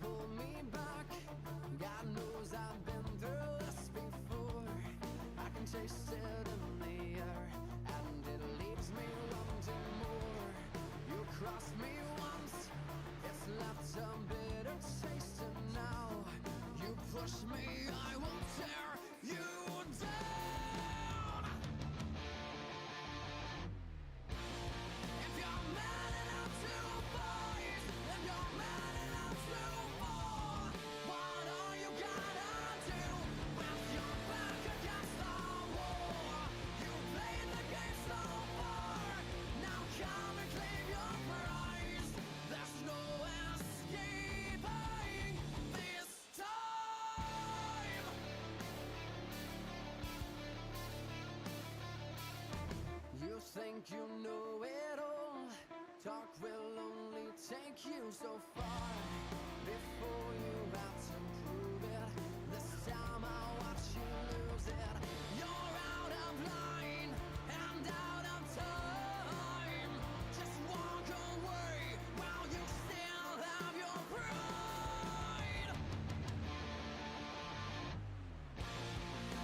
pull me back. God knows I've been through this before. I can taste it in the air, and it leaves me wanting more. You crossed me once, it's left a bitter taste, and now you push me, I will tear you down. If you're man enough to fight, if you're man enough to fall, what are you gonna do with your back against the wall? You played the game so far, now come and claim your prize. There's no escaping this time. You think you know it all. Talk will only take you so far before you have to prove it. This time I'll watch you lose it. You're out of line and out of time. Just walk away while you still have your pride.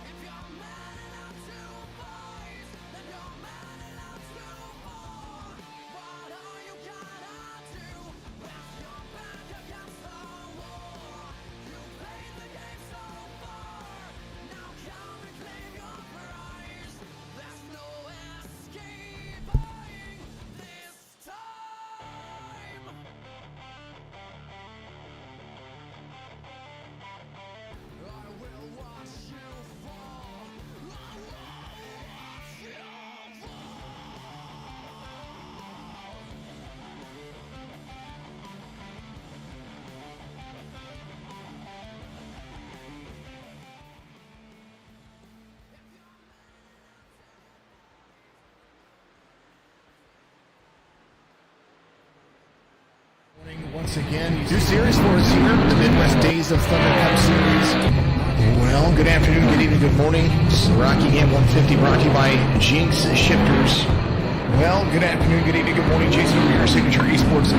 If you're man enough to fight, then you're man enough to fall. What are you gonna do with your back against the wall? You played the game so far, now come and claim your prize. There's no escaping this time. I will watch you fall. I will watch you fall. Once again, new series for us here, the Midwest Days of Thunder Cup Series. Well, good afternoon, good evening, good morning. It's Rocky Game 150 brought to you by Jinx Shifters. Well, good afternoon, good evening, good morning. Jason over here, Signature Esports.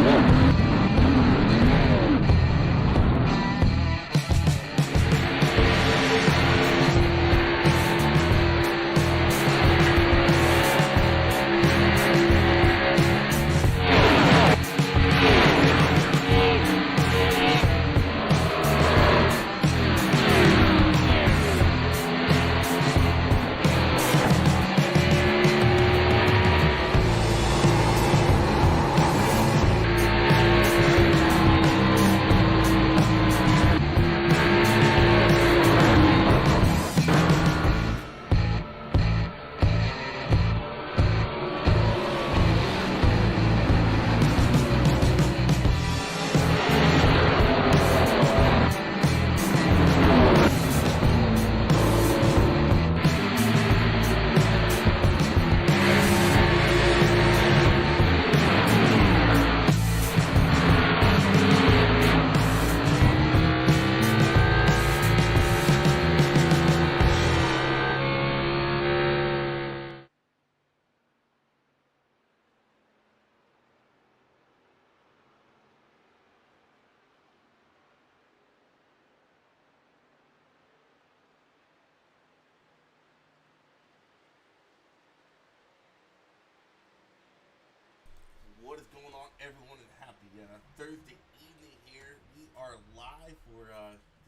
What is going on, everyone, and happy Thursday evening here. We are live for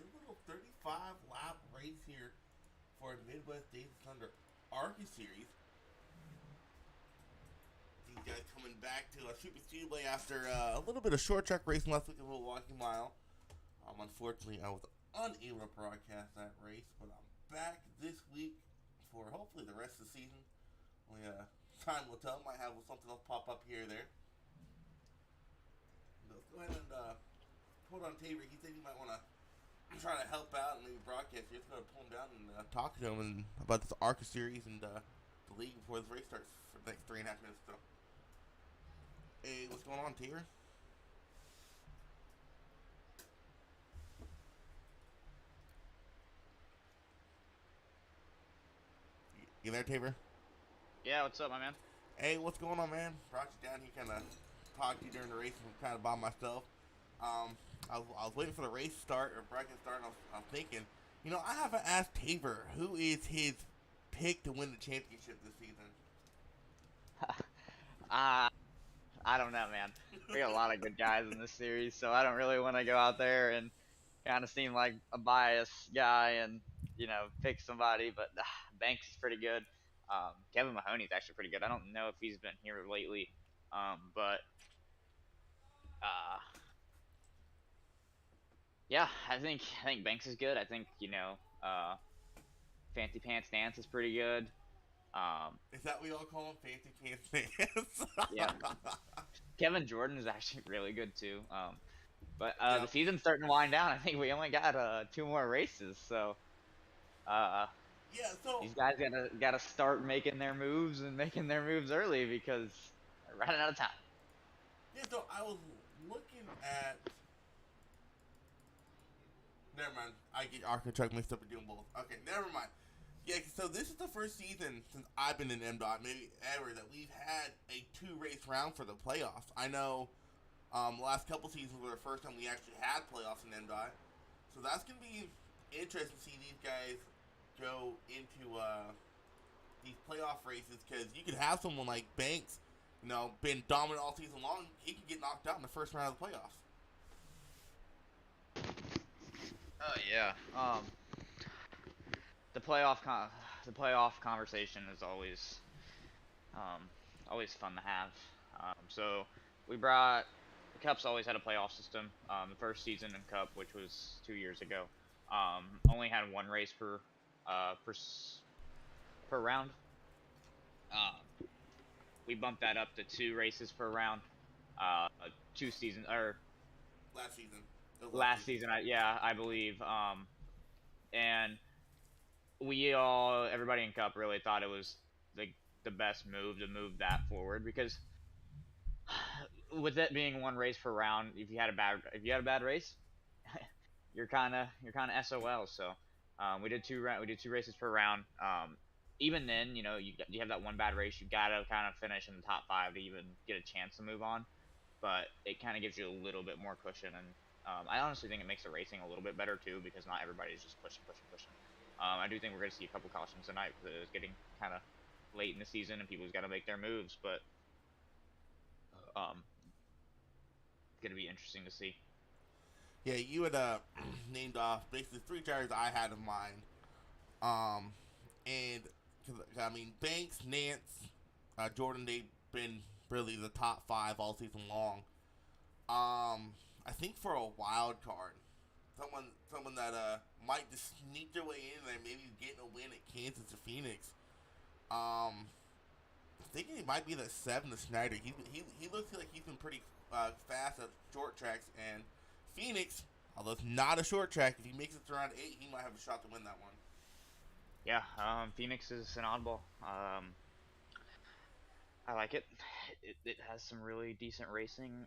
this little 35-lap race here for Midwest Days of Thunder Arca Series. These guys coming back to Super Speedway after a little bit of short track racing last week at Milwaukee Mile. Unfortunately, I was unable to broadcast that race, but I'm back this week for hopefully the rest of the season. Only time will tell. Might have something else pop up here or there. Let's go ahead and hold on Tabor. He said he might want to try to help out and maybe broadcast. We're just going to pull him down and talk to him about this Arca series and the league before this race starts for the next 3.5 minutes. So, hey, what's going on, Tabor? You there, Tabor? Yeah, what's up, my man? Hey, what's going on, man? Brought you down here, kind of talked to you during the race and kind of by myself. I was waiting for the race to start or bracket to start, and I was thinking, I haven't asked Tabor who is his pick to win the championship this season. Uh, I don't know, man. We got a lot of good guys in this series, so I don't really want to go out there and kind of seem like a biased guy and pick somebody. But Banks is pretty good. Kevin Mahoney's actually pretty good. I don't know if he's been here lately, but uh, yeah, I think Banks is good. I think Fancy Pants Dance is pretty good. Is that what we all call him? Fancy Pants Dance? Yeah, Kevin Jordan is actually really good too. But Yep. the season's starting to wind down. I think we only got 2 more races, so uh, Yeah, so these guys gotta start making their moves and making their moves early because they're running out of time. I was looking at. Never mind. I get Arca truck mixed up and doing both. Okay, never mind. Yeah, so this is the first season since I've been in Mdot, maybe ever, that we've had a 2-race round for the playoffs. I know the last couple seasons were the first time we actually had playoffs in Mdot. So that's going to be interesting to see these guys go into these playoff races, because you could have someone like Banks, been dominant all season long. He could get knocked out in the first round of the playoffs. Oh yeah. The playoff conversation is always fun to have. So we brought the Cup's always had a playoff system. The first season in Cup, which was 2 years ago, only had 1 race per round. We bumped that up to 2 races per round. 2 seasons or Last season. last season, I believe. And everybody in Cup really thought it was the best move to move that forward, because with it being 1 race per round, if you had a bad race, you're kind of SOL. So we did 2 races per round. Even then, you have that one bad race, you gotta kind of finish in the top 5 to even get a chance to move on. But it kind of gives you a little bit more cushion, and I honestly think it makes the racing a little bit better too, because not everybody's just pushing. I do think we're going to see a couple cautions tonight, because it's getting kind of late in the season and people's got to make their moves, but it's going to be interesting to see. Yeah, you had named off basically 3 drivers I had in mind. And I mean, Banks, Nance, Jordan, they've been really the top 5 all season long. I think for a wild card, someone that might just sneak their way in there, maybe getting a win at Kansas or Phoenix. Thinking it might be the 7, the Snyder. He looks like he's been pretty fast at short tracks, and Phoenix, although it's not a short track, if he makes it to round 8, he might have a shot to win that one. Yeah, Phoenix is an oddball. I like it. It has some really decent racing.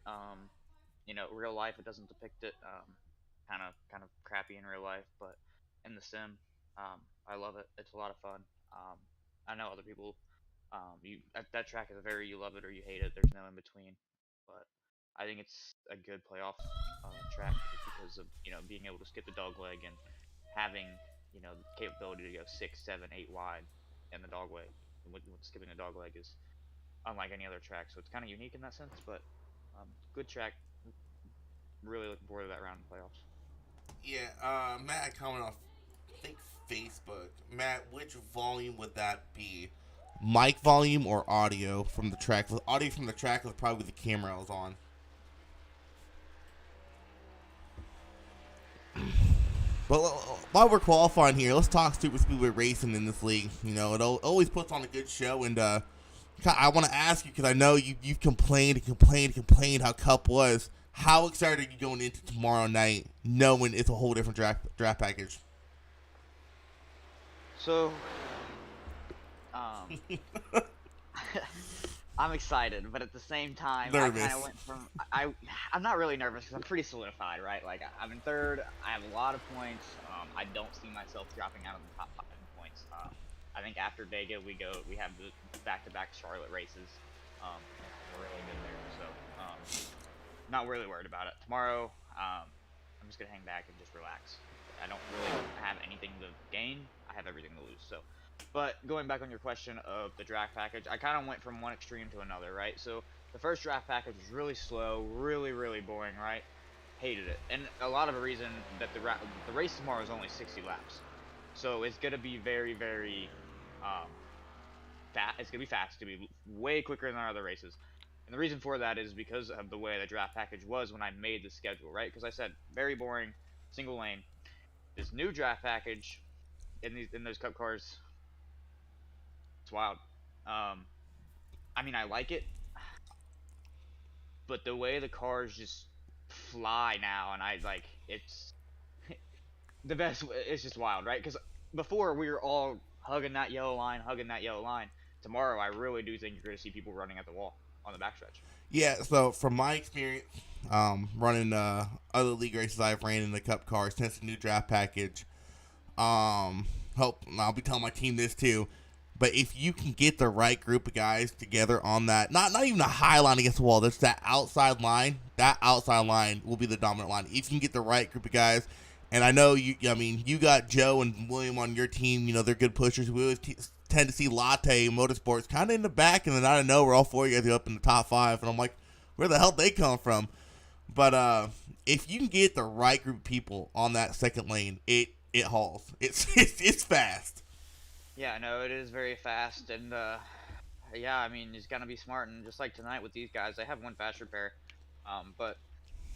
Real life, it doesn't depict it. Kind of crappy in real life, but in the sim, I love it. It's a lot of fun. I know other people. That track is you love it or you hate it. There's no in between. But I think it's a good playoff track because of being able to skip the dog leg and having the capability to go 6, 7, 8 wide in the dog leg. With skipping the dog leg is unlike any other track, so it's kind of unique in that sense. But good track. Really looking forward to that round in playoffs. Yeah, Matt coming off, I think, Facebook. Matt, which volume would that be? Mic volume or audio from the track? Audio from the track was probably the camera I was on. But while we're qualifying here, let's talk super speedway racing in this league. It always puts on a good show, and I want to ask you, because I know you've complained how Cup was. How excited are you going into tomorrow night, knowing it's a whole different draft package? So, I'm excited, but at the same time, Nervous. I kind of went from I'm not really nervous because I'm pretty solidified, right? Like I'm in 3rd, I have a lot of points. I don't see myself dropping out of the top 5 in points. I think after Vega we have the back-to-back Charlotte races. We're really good there, so not really worried about it. Tomorrow, I'm just gonna hang back and just relax. I don't really have anything to gain. I have everything to lose. So, but going back on your question of the draft package, I kind of went from one extreme to another, right? So the first draft package was really slow, really boring, right? Hated it, and a lot of the reason that the race tomorrow is only 60 laps, so it's gonna be very um, fast. It's gonna be fast. It's gonna be way quicker than our other races. And the reason for that is because of the way the draft package was when I made the schedule, right? Because I said very boring, single lane. This new draft package in those cup cars, it's wild. I mean, I like it, but the way the cars just fly now, and I like it's the best. It's just wild, right? Because before we were all hugging that yellow line, hugging that yellow line. Tomorrow, I really do think you're going to see people running at the wall on the backstretch. Yeah, so from my experience, running other league races I've ran in the Cup cars since the new draft package, I'll be telling my team this too. But if you can get the right group of guys together on that, not even a high line against the wall, there's that outside line. That outside line will be the dominant line. If you can get the right group of guys, and I know you got Joe and William on your team. You know they're good pushers. We always tend to see Latte Motorsports kind of in the back, and then out of nowhere, all four of you guys are up in the top 5, and I'm like, where the hell did they come from? But if you can get the right group of people on that second lane, it hauls. It's fast. Yeah, no, it is very fast, and yeah, I mean, he's gonna be smart, and just like tonight with these guys, they have one fast repair, but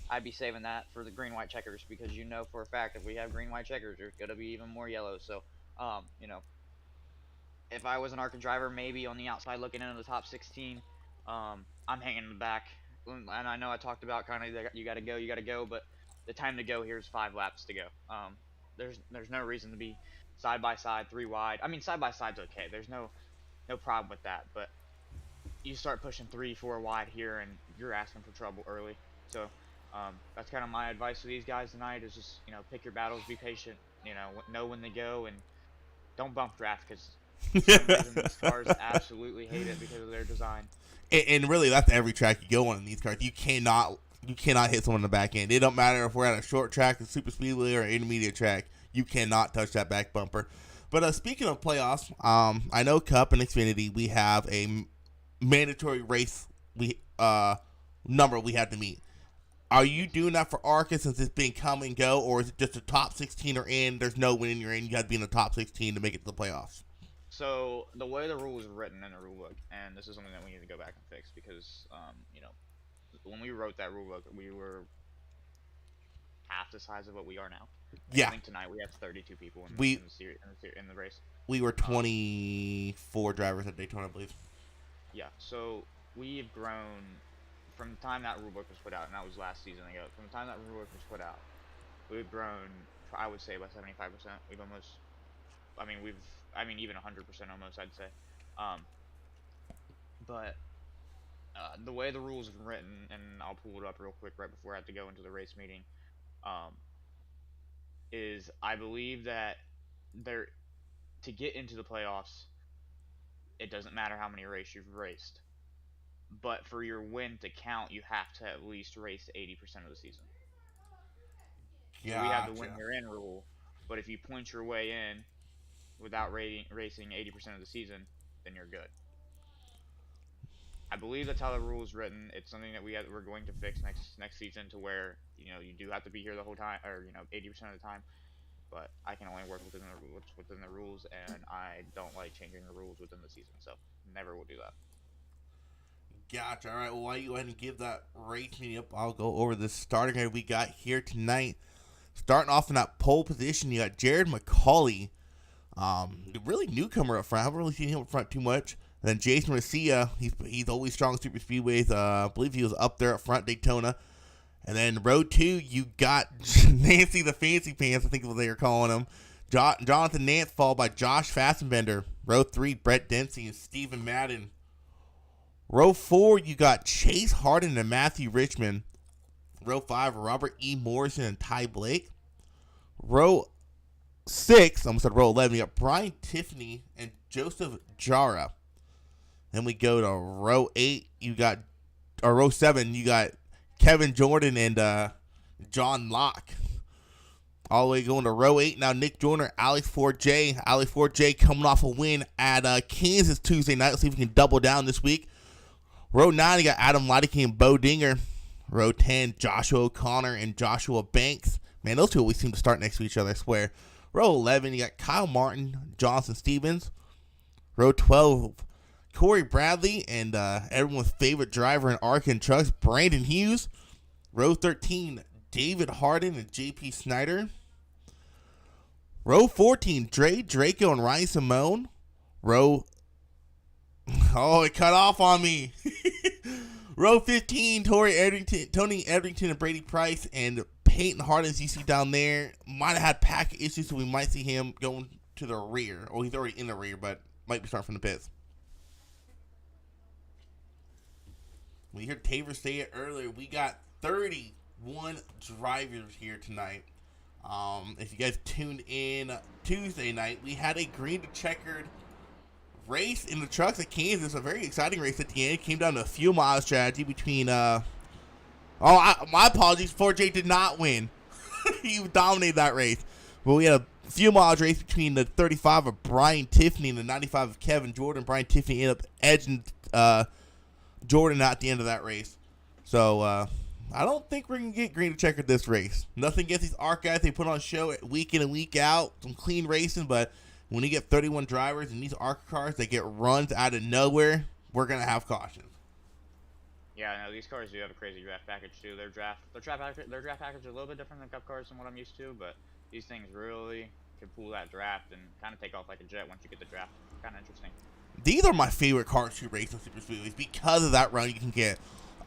I'd be saving that for the green-white checkers because you know for a fact if we have green-white checkers, there's gonna be even more yellow. So, you know, if I was an Arca driver, maybe on the outside looking into the top 16, I'm hanging in the back, and I know I talked about kind of you gotta go, but the time to go here is 5 laps to go. There's no reason to be side by side, 3 wide. I mean, side by side's okay. There's no problem with that, but you start pushing 3, 4 wide here, and you're asking for trouble early. So that's kind of my advice to these guys tonight: is just pick your battles, be patient, know when they go, and don't bump draft because for some reason these cars absolutely hate it because of their design. And really, that's every track you go on in these cars. You cannot hit someone in the back end. It don't matter if we're at a short track, a super speedway, or an intermediate track. You cannot touch that back bumper. But speaking of playoffs, I know Cup and Xfinity, we have a mandatory race number we have to meet. Are you doing that for Arca since it's been come and go, or is it just the top 16 are in? There's no winning you're in. You got to be in the top 16 to make it to the playoffs. So the way the rule is written in the rule book, and this is something that we need to go back and fix because when we wrote that rule book, we were half the size of what we are now. Yeah. I think tonight we have 32 people in the race. We were 24 drivers at Daytona, I believe. Yeah, so we've grown from the time that rule book was put out, and that was last season ago. From the time that rule book was put out, we've grown, I would say, by 75%. We've almost, even 100% almost, I'd say. But the way the rules are written, and I'll pull it up real quick right before I have to go into the race meeting, is I believe that to get into the playoffs, it doesn't matter how many races you've raced, but for your win to count, you have to at least race 80% of the season. Gotcha. So we have the win you're in rule, but if you point your way in without racing 80% of the season, then you're good. I believe that's how the rule is written. It's something that we're going to fix next season to where you do have to be here the whole time, or 80% of the time. But I can only work within the rules, and I don't like changing the rules within the season, so never will do that. Gotcha. All right. Well, while you go ahead and give that race meeting up, I'll go over the starting grid we got here tonight. Starting off in that pole position, you got Jared Mccauley, really newcomer up front. I haven't really seen him up front too much. And then Jason Garcia, he's always strong in super speedways. I believe he was up there up front Daytona. And then row 2, you got Nancy the Fancy Pants, I think is what they were calling him. Jonathan Nance, followed by Josh Fassenbender. Row 3, Brett Dempsey and Steven Madden. Row 4, you got Chase Harden and Matthew Richmond. Row 5, Robert E. Morrison and Ty Blake. Row 6, I almost said row 11, you got Brian Tiffany and Joseph Jara. Then we go to row 8, row 7, you got Kevin Jordan and John Locke. All the way going to row 8. Now Nick Joyner, Alex 4J. Alex 4J coming off a win at Kansas Tuesday night. Let's see if we can double down this week. Row 9, you got Adam Leideke and Bo Dinger. Row 10, Joshua O'Connor and Joshua Banks. Man, those two always seem to start next to each other, I swear. Row 11, you got Kyle Martin, Jonathan Stevens. Row 12, Corey Bradley and everyone's favorite driver in Arca and trucks, Brandon Hughes. Row 13, David Harden and JP Snyder. Row 14, Dre Draco and Ryan Simone. Oh, it cut off on me. Row 15, Tony Edrington and Brady Price, and Peyton Harden, as you see down there, might have had pack issues, so we might see him going to the rear. Or he's already in the rear, but might be starting from the pits. We heard Taver say it earlier. We got 31 drivers here tonight. If you guys tuned in Tuesday night, we had a green to checkered race in the trucks at Kansas. A very exciting race at the end. It came down to a fuel mileage strategy between my apologies, 4J did not win. He dominated that race. But we had a fuel mileage race between the 35 of Brian Tiffany and the 95 of Kevin Jordan. Brian Tiffany ended up edging Jordan at the end of that race. So I don't think we're going to get green to checkered this race. Nothing against these ARC guys. They put on a show week in and week out. Some clean racing, but when you get 31 drivers in these ARC cars, they get runs out of nowhere. We're going to have cautions. Yeah, no, these cars do have a crazy draft package too. Their draft package is a little bit different than Cup cars than what I'm used to, but these things really can pull that draft and kind of take off like a jet once you get the draft. Kind of interesting. These are my favorite cars to race in super speedways because of that run you can get.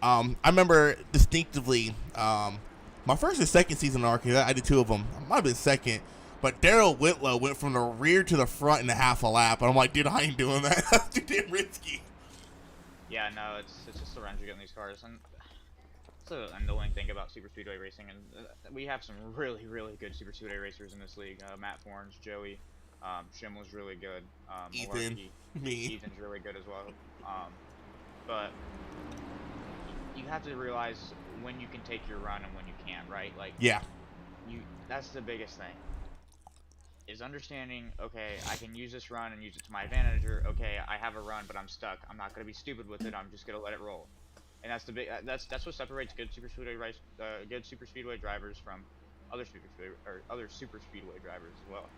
I remember distinctively my first and second season in Arca. I did 2 of them. I might have been second, but Daryl Whitlow went from the rear to the front in a half a lap, and I'm like, dude, I ain't doing that. That's too damn risky. Yeah, no, it's just the runs you get in these cars, and it's an annoying thing about super speedway racing. And we have some really, really good super speedway racers in this league. Matt Forns, Joey, Schimmel's really good. Ethan, me. Ethan's really good as well. But you have to realize when you can take your run and when you can't, right? Like, yeah, that's the biggest thing. Is understanding, okay, I can use this run and use it to my advantage, or okay, I have a run but I'm stuck. I'm not gonna be stupid with it. I'm just gonna let it roll. And that's the big. That's what separates good super speedway drivers from other super speedway drivers as well.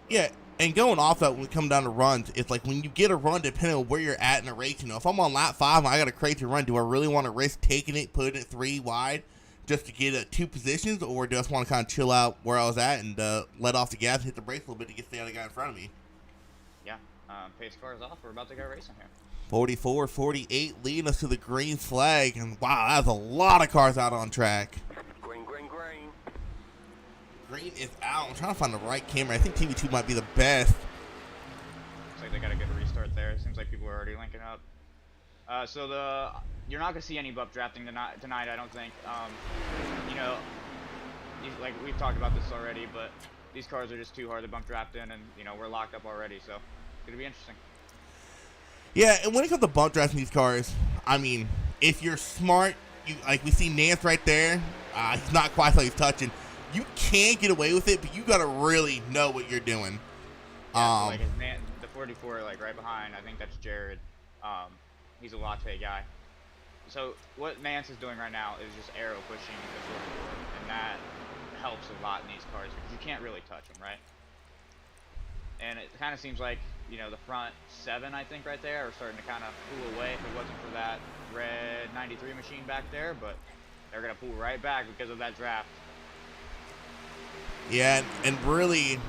Yeah, and going off that when we come down to runs, it's like when you get a run, depending on where you're at in a race, you know, if I'm on lap 5 and I got a crazy run, do I really want to risk taking it, putting it 3 wide just to get 2 positions, or do I just want to kind of chill out where I was at and let off the gas and hit the brakes a little bit to get the other guy in front of me? Yeah, pace car is off. We're about to go racing here. 44-48 leading us to the green flag, and wow, that's a lot of cars out on track. Green is out. I'm trying to find the right camera. I think TV2 might be the best. Looks like they got a good restart there. Seems like people are already linking up. You're not gonna see any bump drafting tonight, I don't think. You know, like we've talked about this already, but these cars are just too hard to bump draft in, and you know we're locked up already, so it's gonna be interesting. Yeah, and when it comes to bump drafting these cars, I mean, if you're smart, like we see Nance right there. He's not quite like he's touching. You can get away with it, but you gotta really know what you're doing. Yeah, so like the 44, like right behind, I think that's Jared. He's a latte guy. So what Nance is doing right now is just arrow pushing the 44, and that helps a lot in these cars because you can't really touch them, right? And it kind of seems like, you know, the front 7, I think, right there are starting to kind of pull away if it wasn't for that red 93 machine back there, but they're going to pull right back because of that draft. Yeah, and really,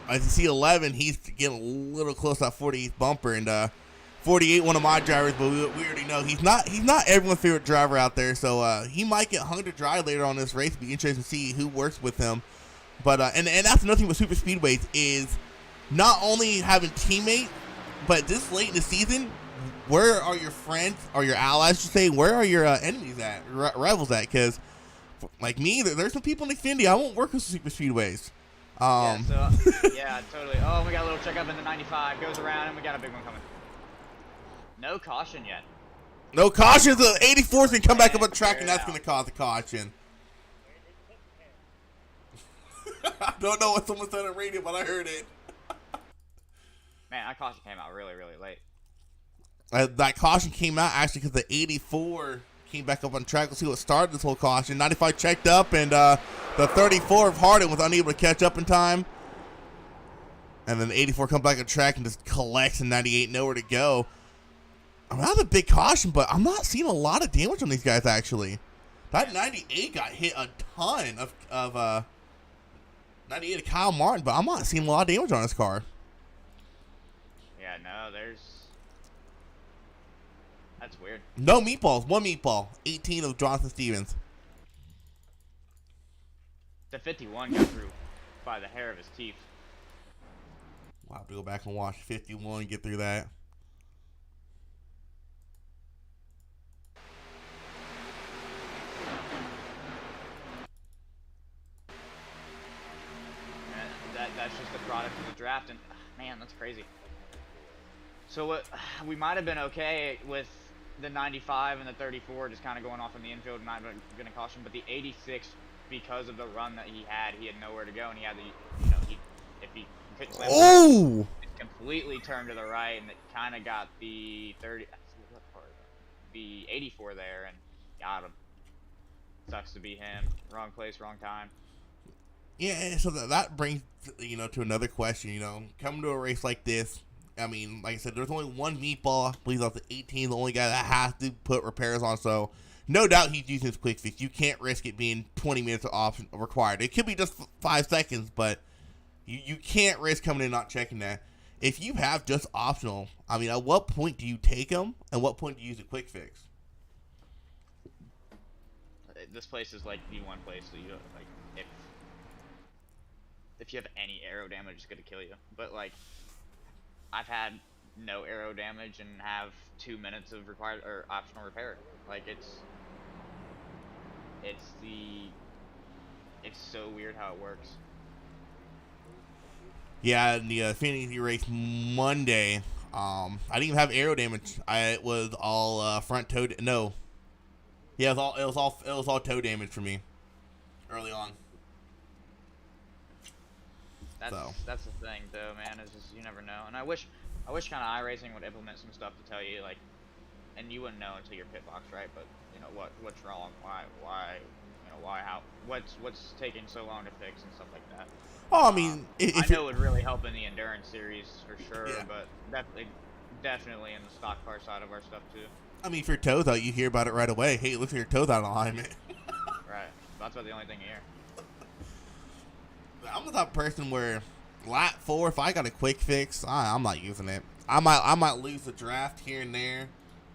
as you see 11, he's getting a little close to that 48 bumper, and 48, one of my drivers, but we already know he's not everyone's favorite driver out there, so he might get hung to dry later on this race. It'll be interesting to see who works with him. But and that's another thing with super speedways is not only having teammates, but this late in the season, where are your friends or your allies? To say, where are your enemies at, rivals at? Because like me, there's some people in Xfinity I won't work with super speedways. Yeah, totally. Oh, we got a little checkup in the 95, goes around, and we got a big one coming. No caution yet. No caution. The 84's gonna come back up on track, and that's gonna cause a caution. don't know what someone said on radio, but I heard it. Man, that caution came out really, really late. That caution came out actually because the 84 came back up on track. Let's see what started this whole caution. 95 checked up, and the 34 of Harden was unable to catch up in time. And then the 84 comes back on track and just collects, and 98 nowhere to go. I mean, that was a big caution, but I'm not seeing a lot of damage on these guys, actually. That 98 got hit a ton of 98 of Kyle Martin, but I'm not seeing a lot of damage on this car. Yeah, no, that's weird. No meatballs, one meatball. 18 of Jonathan Stevens. The 51 got through by the hair of his teeth. We'll have to go back and watch 51 and get through that. That's just the product of the draft, and man, that's crazy. So we might have been okay with the 95 and the 34 just kind of going off in the infield and not going to caution, but the 86, because of the run that he had nowhere to go, and he had if he couldn't slam it completely turned to the right, and it kind of got the 84 there and got him. Sucks to be him. Wrong place, wrong time. Yeah, so that brings, to another question, coming to a race like this, I mean, like I said, there's only one meatball. I believe that's the 18, the only guy that has to put repairs on, so no doubt he's using his quick fix. You can't risk it being 20 minutes of option required. It could be just 5 seconds, but you can't risk coming in not checking that. If you have just optional, I mean, at what point do you take them, and what point do you use a quick fix? This place is like the one place that you don't, like, if you have any aero damage, it's gonna kill you. But like, I've had no aero damage and have 2 minutes of required or optional repair. Like it's so weird how it works. Yeah, in the Infinity race Monday, I didn't even have aero damage. It was all front toe. No, yeah, it was all toe damage for me early on. That's the thing, though, man. Is just you never know. And I wish kind of iRacing would implement some stuff to tell you, like, and you wouldn't know until your pit box, right? But what's wrong? Why? How? What's taking so long to fix and stuff like that. Oh, I mean, I know it would really help in the endurance series for sure, yeah. But definitely in the stock car side of our stuff too. I mean, if your toe's out, you hear about it right away. Hey, look at your toe's out of alignment. Right. That's about the only thing you hear. I'm the type of person where lap 4, if I got a quick fix, I'm not using it. I might lose the draft here and there,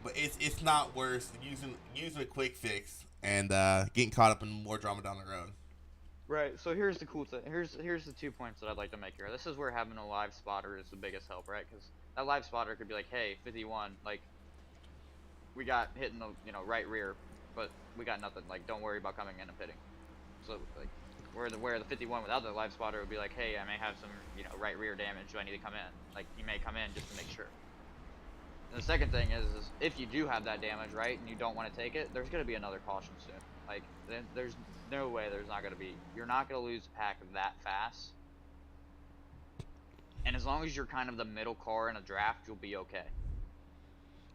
but it's not worth using a quick fix and getting caught up in more drama down the road. Right. So here's the cool thing. Here's the 2 points that I'd like to make here. This is where having a live spotter is the biggest help, right? Because that live spotter could be like, hey, 51, like we got hit in the right rear, but we got nothing. Like, don't worry about coming in and pitting. So like. Where the 51 without the live spotter would be like, hey, I may have some right rear damage. Do I need to come in? Like, you may come in just to make sure. And the second thing is if you do have that damage, right, and you don't want to take it, there's going to be another caution soon. Like, there's no way there's not going to be. You're not going to lose a pack that fast. And as long as you're kind of the middle car in a draft, you'll be okay.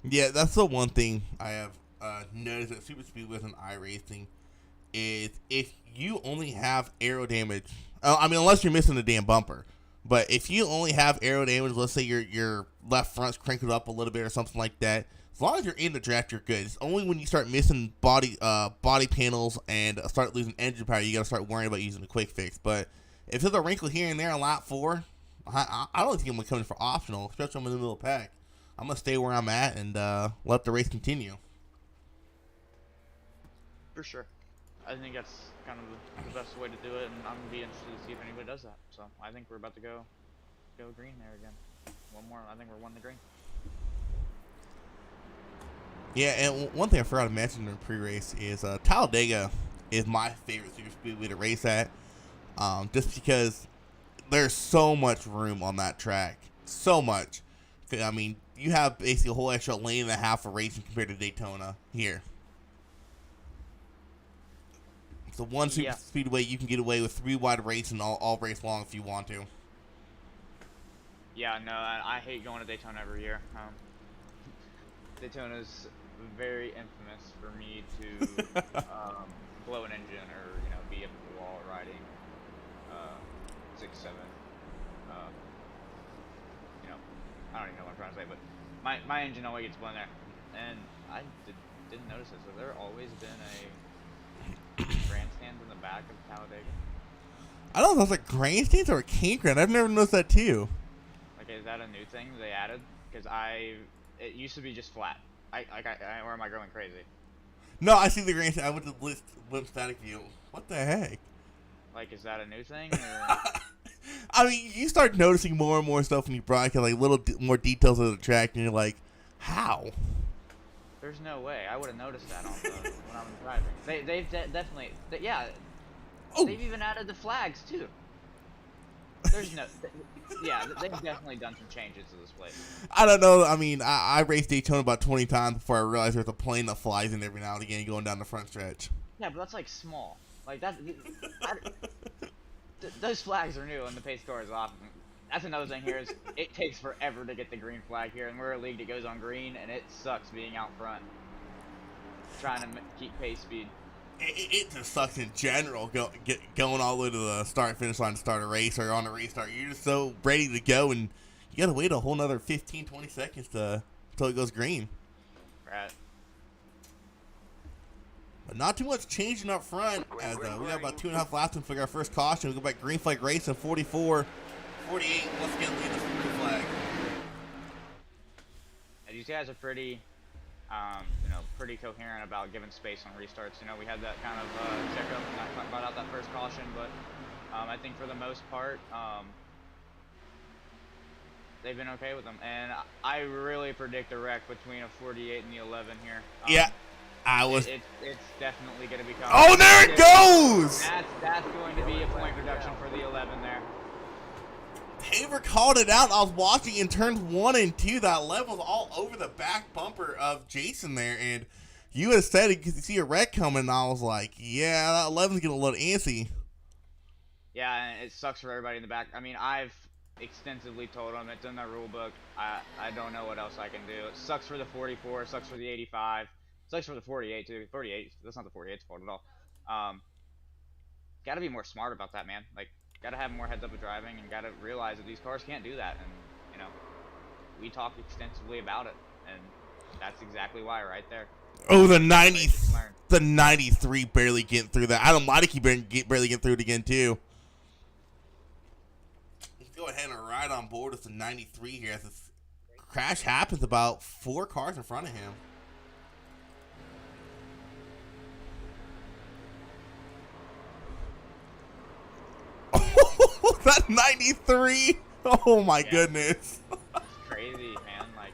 Yeah, that's the one thing I have noticed at Super Speed with an iRacing is if you only have aero damage, I mean, unless you're missing the damn bumper, but if you only have aero damage, let's say your left front's crankled up a little bit or something like that, as long as you're in the draft, you're good. It's only when you start missing body panels and start losing engine power, you gotta start worrying about using the quick fix. But if there's a wrinkle here and there on lap 4, I don't think I'm gonna come in for optional, especially when I'm in the middle of the pack. I'm gonna stay where I'm at and let the race continue. For sure. I think that's kind of the best way to do it, and I'm gonna be interested to see if anybody does that. So I think we're about to go green there again. One more. I think we're 1 to green. Yeah, and one thing I forgot to mention in the pre-race is Talladega is my favorite super speedway to race at, just because there's so much room on that track, so much. I mean, you have basically a whole extra lane and a half of racing compared to Daytona here. It's the one super Yeah. speedway you can get away with 3 wide racing all race long if you want to. Yeah, no, I hate going to Daytona every year. Daytona's very infamous for me to blow an engine or be up at the wall riding 6, 7. I don't even know what I'm trying to say, but my engine always gets blown there, and I didn't notice this. Has there always been a grandstand in the back of Talladega? I don't know if that's a grandstand or a campground. I've never noticed that too. Like, is that a new thing they added? Because it used to be just flat. Or am I going crazy? No, I see the grandstand. I went to the blimp static view. What the heck? Like, is that a new thing? Or? I mean, you start noticing more and more stuff when you broadcast, like little more details of the track, and you're like, how? There's no way. I would have noticed that when I was driving. They've definitely, yeah. Oh. They've even added the flags too. There's no, yeah. They've definitely done some changes to this place. I don't know. I mean, I raced Daytona about 20 times before I realized there's a plane that flies in every now and again going down the front stretch. Yeah, but that's like small. Like that. Those flags are new, and the pace car is off. That's another thing here is it takes forever to get the green flag here, and we're a league that goes on green, and it sucks being out front trying to keep pace speed. It just sucks in general going all the way to the start-finish line to start a race or on a restart. You're just so ready to go, and you got to wait a whole nother 15, 20 seconds until it goes green. Right. But not too much changing up front as we got about 2.5 laps and figure our first caution. We go back green flag race in 44, 48. Once again, lead the green flag. And these guys are pretty, pretty coherent about giving space on restarts. We had that kind of checkup and I brought out that first caution, but I think for the most part, they've been okay with them. And I really predict a wreck between a 48 and the 11 here. Yeah. It's definitely going to become. Oh, there it goes! That's going to be a point reduction for the 11 there. Haver called it out. I was watching in turns 1 and 2. That 11 was all over the back bumper of Jason there, and you had said it because you see a wreck coming, and I was like, yeah, that 11's getting a little antsy. Yeah, and it sucks for everybody in the back. I mean, I've extensively told them it's in the rule book. I don't know what else I can do. It sucks for the 44. It sucks for the 85. Sucks for the 48 too. 48. That's not the 48's fault at all. Got to be more smart about that, man. Like, got to have more heads up with driving, and got to realize that these cars can't do that. And we talked extensively about it, and that's exactly why right there. Oh, the 93 barely getting through that. Adam Leideke barely getting through it again too. Let's go ahead and ride on board with the 93 here as this crash happens about 4 cars in front of him. That 93! Oh my goodness. It's crazy, man. Like,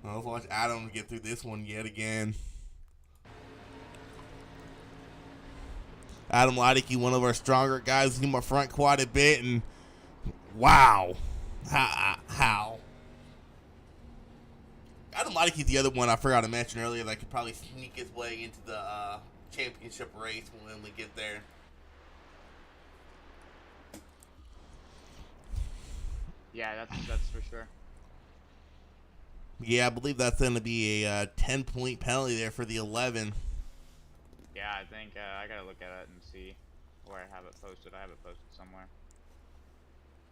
well, let's watch Adam get through this one yet again. Adam Leideke, one of our stronger guys, in my front quite a bit, and wow. How? Adam Leideke's the other one I forgot to mention earlier that could probably sneak his way into the championship race when we get there. yeah, that's for sure. Yeah, I believe that's going to be a 10-point penalty there for the 11. Yeah, I think I gotta look at it and see where I have it posted. I have it posted somewhere.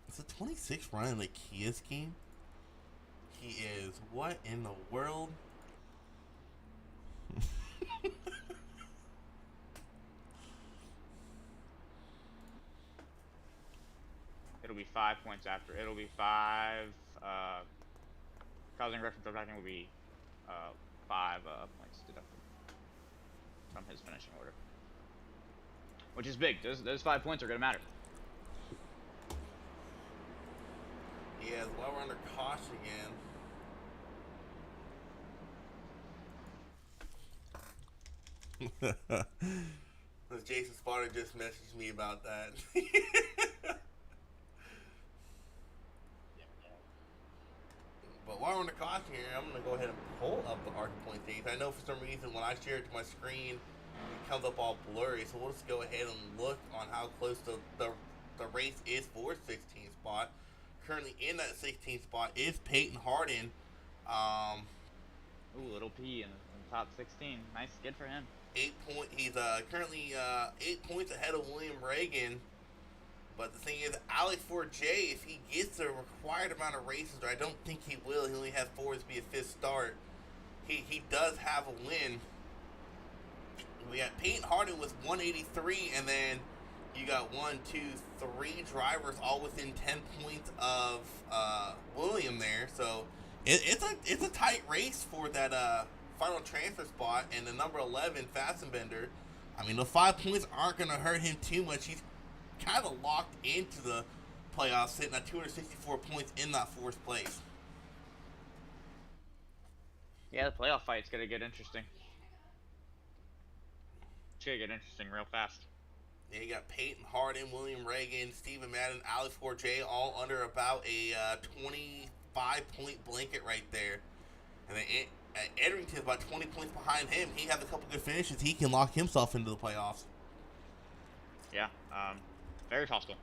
Is the 26 running the Kia scheme? He is. What in the world? It'll be 5 points after. It'll be 5. Causing reference tracking will be 5 points deducted from his finishing order, which is big. Those 5 points are gonna matter. Yeah, while we're under caution again. Jason Spotter just messaged me about that. But while we're in the caution here, I'm going to go ahead and pull up the Arca point stage. I know for some reason when I share it to my screen, it comes up all blurry. So we'll just go ahead and look on how close the race is for 16th spot. Currently in that 16th spot is Peyton Harden. Ooh, little P in the top 16. Nice, good for him. He's currently 8 points ahead of William Reagan. But the thing is, Alex 4J, if he gets the required amount of races, or I don't think he will, he only has 4 to be a 5th start. He does have a win. We got Peyton Harden with 183, and then you got 1, 2, 3 drivers all within 10 points of William there. So it's a tight race for that final transfer spot. And the number 11 Fastenbender, I mean, the 5 points aren't going to hurt him too much. He's kind of locked into the playoffs, sitting at 264 points in that 4th place. Yeah, the playoff fight's gonna get interesting. It's gonna get interesting real fast. Yeah, you got Peyton Harden, William Reagan, Steven Madden, Alex 4J, all under about a 25-point blanket right there. And then Edrington's about 20 points behind him. He has a couple good finishes. He can lock himself into the playoffs. Yeah, very possible.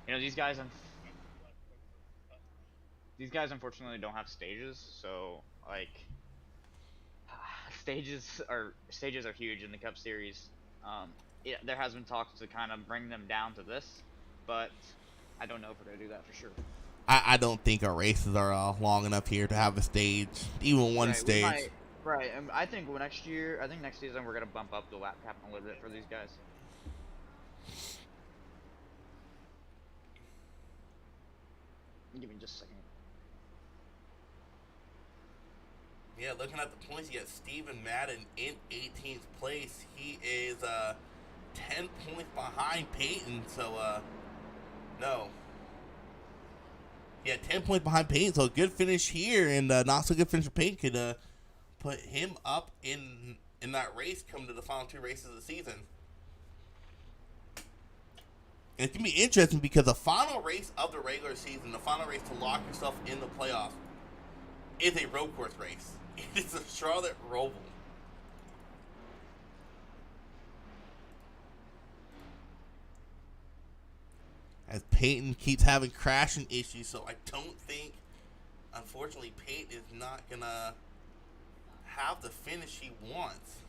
You know, these guys unfortunately don't have stages, so like stages are huge in the Cup Series. Yeah, there has been talks to kind of bring them down to this, but I don't know if we're gonna do that for sure. I don't think our races are long enough here to have a stage, even one stage. Right, and I think next season we're gonna bump up the lap cap a little bit for these guys. Give me just a second. Yeah, looking at the points, you got Steven Madden in 18th place. He is 10 points behind Peyton, so no. Yeah, 10 points behind Peyton, so a good finish here, and not so good finish for Peyton could put him up in that race coming to the final 2 races of the season. And it's going to be interesting because the final race of the regular season, the final race to lock yourself in the playoffs, is a road course race. It is a Charlotte Roval. As Peyton keeps having crashing issues, so I don't think, unfortunately, Peyton is not going to have the finish he wants.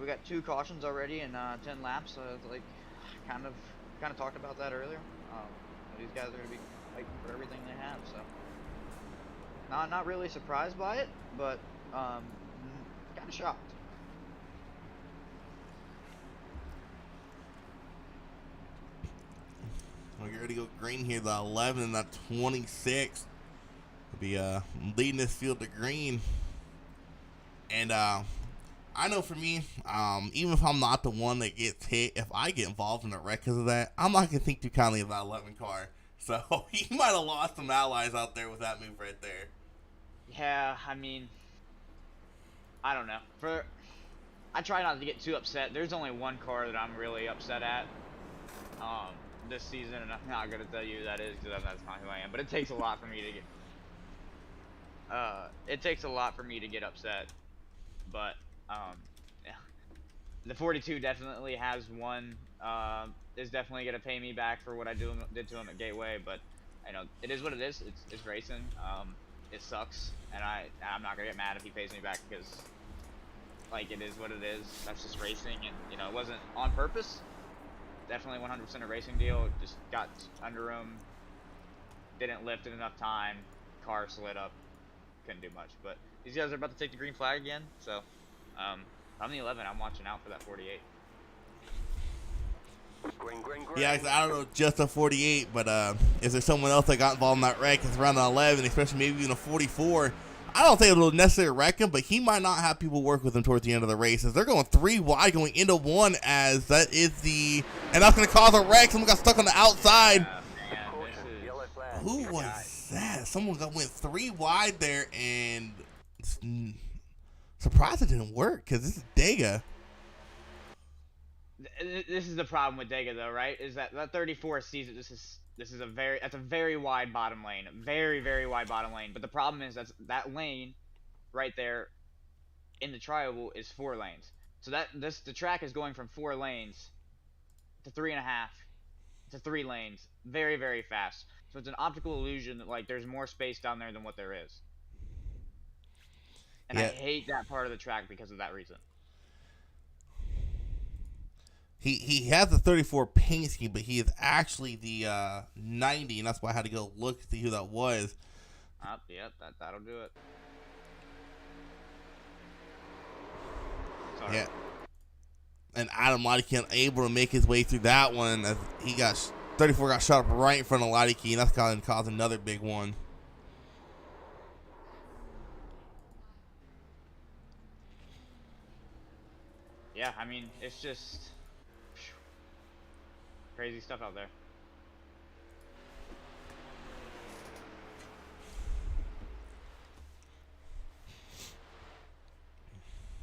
We got 2 cautions already in 10 laps. Like, kind of talked about that earlier. These guys are gonna be fighting for everything they have. So, not really surprised by it, but kind of shocked. We're ready to go green here. The 11 and the 26 will be leading this field to green, and I know for me, even if I'm not the one that gets hit, if I get involved in a wreck because of that, I'm not going to think too kindly of that 11 car. So he might have lost some allies out there with that move right there. Yeah, I mean, I don't know. I try not to get too upset. There's only one car that I'm really upset at this season, and I'm not going to tell you who that is because that's not who I am. But it takes a lot for me to get upset. But yeah. The 42 definitely has one. Is definitely gonna pay me back for what I did to him at Gateway, but I know it is what it is. It's racing. It sucks, and I'm not gonna get mad if he pays me back because like it is what it is. That's just racing, and you know it wasn't on purpose. Definitely 100% a racing deal. It just got under him. Didn't lift in enough time. Car slid up. Couldn't do much, but these guys are about to take the green flag again, so I'm the 11. I'm watching out for that 48. Green. Yeah, I don't know just a 48, but is there someone else that got involved in that wreck? It's around the 11, especially maybe even a 44. I don't think it'll necessarily wreck him, but he might not have people work with him towards the end of the race. As they're going 3 wide, going into 1, as that is and that's going to cause a wreck. Someone got stuck on the outside. Who was that? Someone went 3 wide there, and surprised it didn't work because this is Dega. This is the problem with Dega though, right? Is that 34 season? This is that's a very wide bottom lane, very wide bottom lane. But the problem is that lane right there in the trioval is 4 lanes. So the track is going from 4 lanes to 3.5 to 3 lanes very fast. So it's an optical illusion that like there's more space down there than what there is. And I Yeah. hate that part of the track because of that reason. He has the 34 paint scheme, but he is actually the 90, and that's why I had to go look to see who that was. Yep, that'll do it. Sorry. Yeah. And Adam Lighty able to make his way through that one as 34 got shot up right in front of Lighty, and that's going to cause another big one. Yeah, I mean, it's just crazy stuff out there.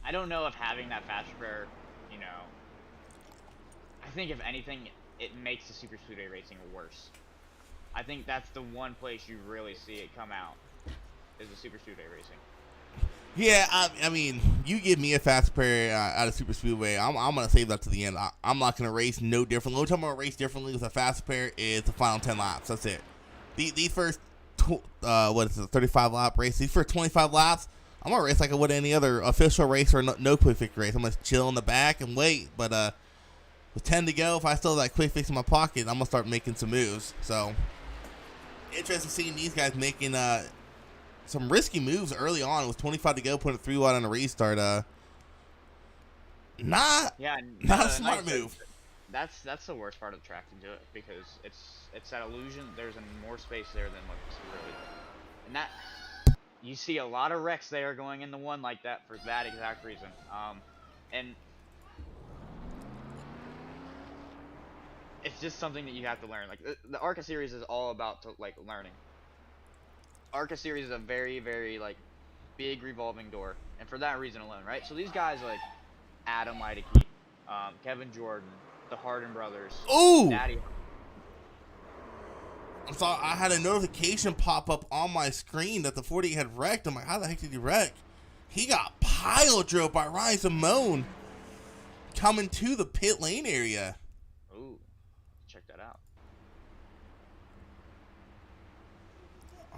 I don't know if having that fast repair, I think if anything, it makes the super speedway racing worse. I think that's the one place you really see it come out, is the super speedway racing. Yeah, I mean, you give me a fast pair out of super speedway, I'm gonna save that to the end. I'm not gonna race no different. The only time I'm gonna race differently with a fast pair is the final 10 laps. That's it. These first 35 lap race. These first 25 laps, I'm gonna race like I would any other official race or no quick fix race. I'm gonna chill in the back and wait. But with 10 to go, if I still have that quick fix in my pocket, I'm gonna start making some moves. So interesting seeing these guys making some risky moves early on. With 25 to go, putting a 3 wide on a restart. Not a smart move. That's the worst part of the track to do it, because it's that illusion there's more space there than what's really, and that you see a lot of wrecks there going into one like that for that exact reason. And it's just something that you have to learn. Like the Arca series is all about learning. Arca series is a very like big revolving door, and for that reason alone, right? So these guys like Adam Lighty, Kevin Jordan, the Harden brothers, Ooh! Daddy. I thought I had a notification pop up on my screen that the 48 had wrecked. I'm like, how the heck did he wreck? He got pile drove by Ryan Simone coming to the pit lane area. Ooh, check that out.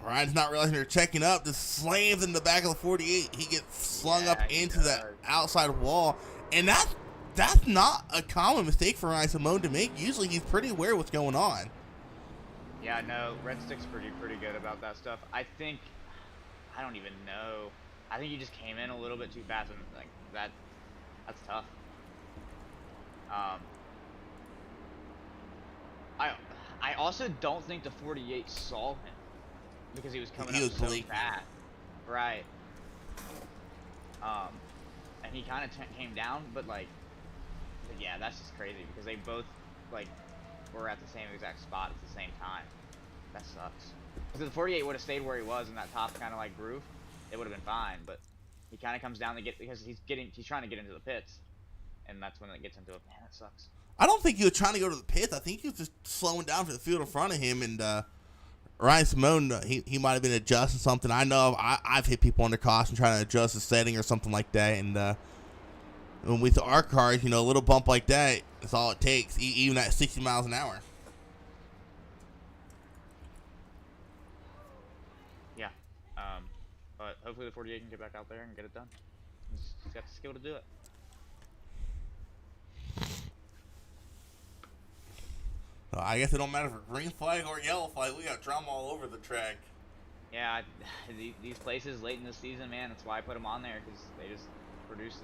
Ryan's not realizing they're checking up. Just slams in the back of the 48. He gets slung up into that outside wall. And that's not a common mistake for Ryan Simone to make. Usually he's pretty aware of what's going on. Yeah, no, Red Stick's pretty good about that stuff. I don't even know. I think he just came in a little bit too fast, and like that's tough. I also don't think the 48 saw him because he was coming up so fast. Right. And he kind of came down, but yeah, that's just crazy because they both were at the same exact spot at the same time. That sucks. Because if the 48 would have stayed where he was in that top kind of groove, it would have been fine. But he kind of comes down because he's trying to get into the pits, and that's when it gets into it. Man, that sucks. I don't think he was trying to go to the pits. I think he was just slowing down for the field in front of him, and Ryan Simone, he might have been adjusting something. I know I've hit people under caution trying to adjust the setting or something like that, and when with our cars, a little bump like that is all it takes, even at 60 miles an hour. Yeah. But hopefully the 48 can get back out there and get it done. He's got the skill to do it. I guess it don't matter for green flag or yellow flag. We got drama all over the track. Yeah, these places late in the season, man, that's why I put them on there, because they just produce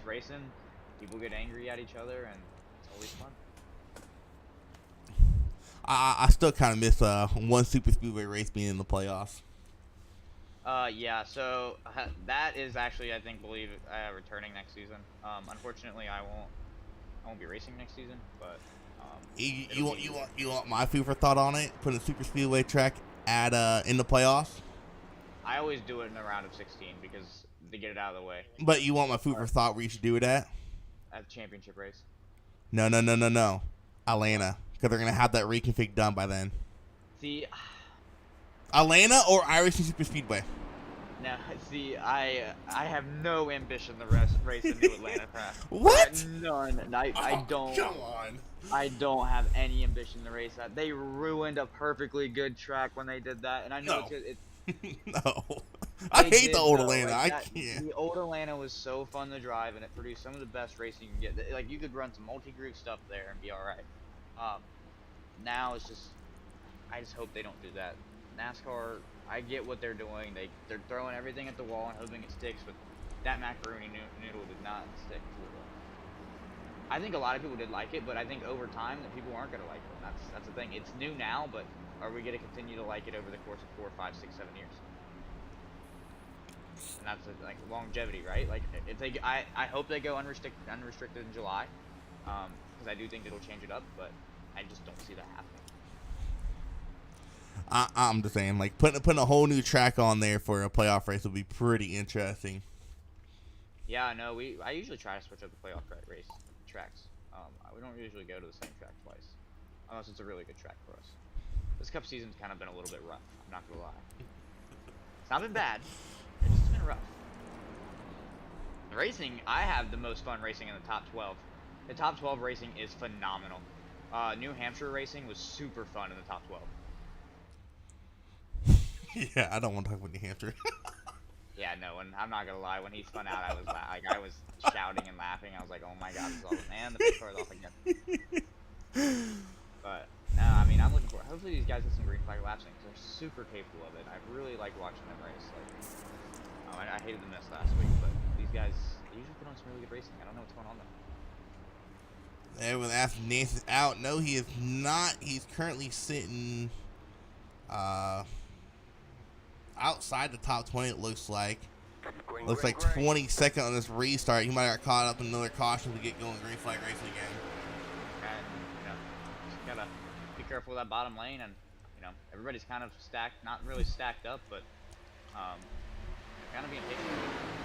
racing. People get angry at each other, and it's always fun. I still kind of miss one super speedway race being in the playoffs. Yeah, so that is actually, I think, returning next season. Unfortunately, I won't be racing next season, but you want my food for thought on it? Put a super speedway track in the playoffs. I always do it in the round of 16 because to get it out of the way. But you want my food for thought where you should do it at? At the championship race. No. Atlanta. Because they're going to have that reconfig done by then. See, Atlanta or iRacing Super Speedway? now, see, I have no ambition to race a new Atlanta track. What? None. I don't. Come on. I don't have any ambition to race that. They ruined a perfectly good track when they did that, and I know No. it's No. I they hate did, the old though. Atlanta. Like, I can't. The old Atlanta was so fun to drive, and it produced some of the best racing you can get. Like, you could run some multi-groove stuff there and be all right. Now it's just, I just hope they don't do that. NASCAR, I get what they're doing. They're throwing everything at the wall and hoping it sticks, but that macaroni noodle did not stick to it. I think a lot of people did like it, but I think over time that people aren't going to like it. And that's the thing. It's new now, but are we going to continue to like it over the course of 4, 5, 6, 7 years? And that's like longevity, right? Like if they, I hope they go unrestricted in July, because I do think it'll change it up, but I just don't see that happening. I'm just saying, like putting a whole new track on there for a playoff race would be pretty interesting. Yeah, no, I usually try to switch up the playoff race tracks. We don't usually go to the same track twice, unless it's a really good track for us. This Cup season's kind of been a little bit rough. I'm not gonna lie. It's not been bad. It's just been rough. The racing, I have the most fun racing in the top 12. The top 12 racing is phenomenal. New Hampshire racing was super fun in the top 12. Yeah, I don't want to talk about New Hampshire. Yeah, no, and I'm not gonna lie. When he spun out, I was shouting and laughing. I was like, "Oh my god, this is awesome!" And the pit car's off again. But no, I mean, I'm looking for. Hopefully, these guys get some green flag laps in because they're super capable of it. I really like watching them race. Like, I hated the miss last week, but these guys usually put on some really good racing. I don't know what's going on though. Everyone asking Nathan out. No, he is not. He's currently sitting outside the top 20, it looks like. Looks like 22nd on this restart. He might have got caught up in another caution to get going green flag racing again. And, just gotta be careful with that bottom lane. And, everybody's kind of stacked, not really stacked up, but kind of being patient.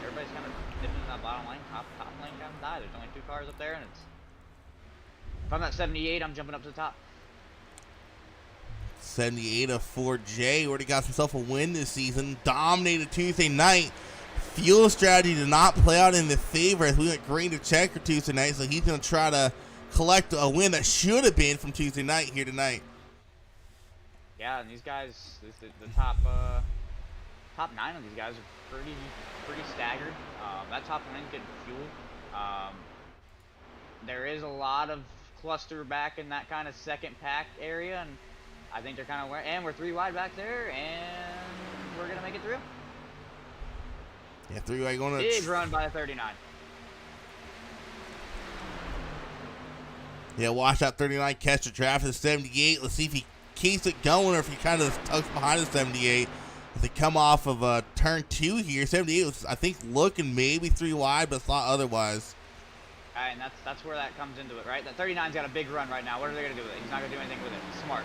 Everybody's kind of dipping in that bottom lane. Top lane kind of died. There's only 2 cars up there, and if I'm at 78, I'm jumping up to the top. 78 of 4J already got himself a win this season. Dominated Tuesday night. Fuel strategy did not play out in the favor as we went green to checker Tuesday night, so he's going to try to collect a win that should have been from Tuesday night here tonight. Yeah, and these guys, the top 9 of these guys are pretty staggered. That top lane getting fuel. There is a lot of cluster back in that kind of second pack area, and I think they're kind of and we're 3 wide back there, and we're gonna make it through. Yeah, 3 wide going to big run by the 39. Yeah, watch out 39 catch the draft at 78. Let's see if he keeps it going or if he kind of tucks behind the 78. As they come off of turn 2 here, 78 was, I think, looking maybe 3 wide, but thought otherwise. All right, and that's where that comes into it, right? That 39's got a big run right now. What are they gonna do with it? He's not gonna do anything with it. He's smart.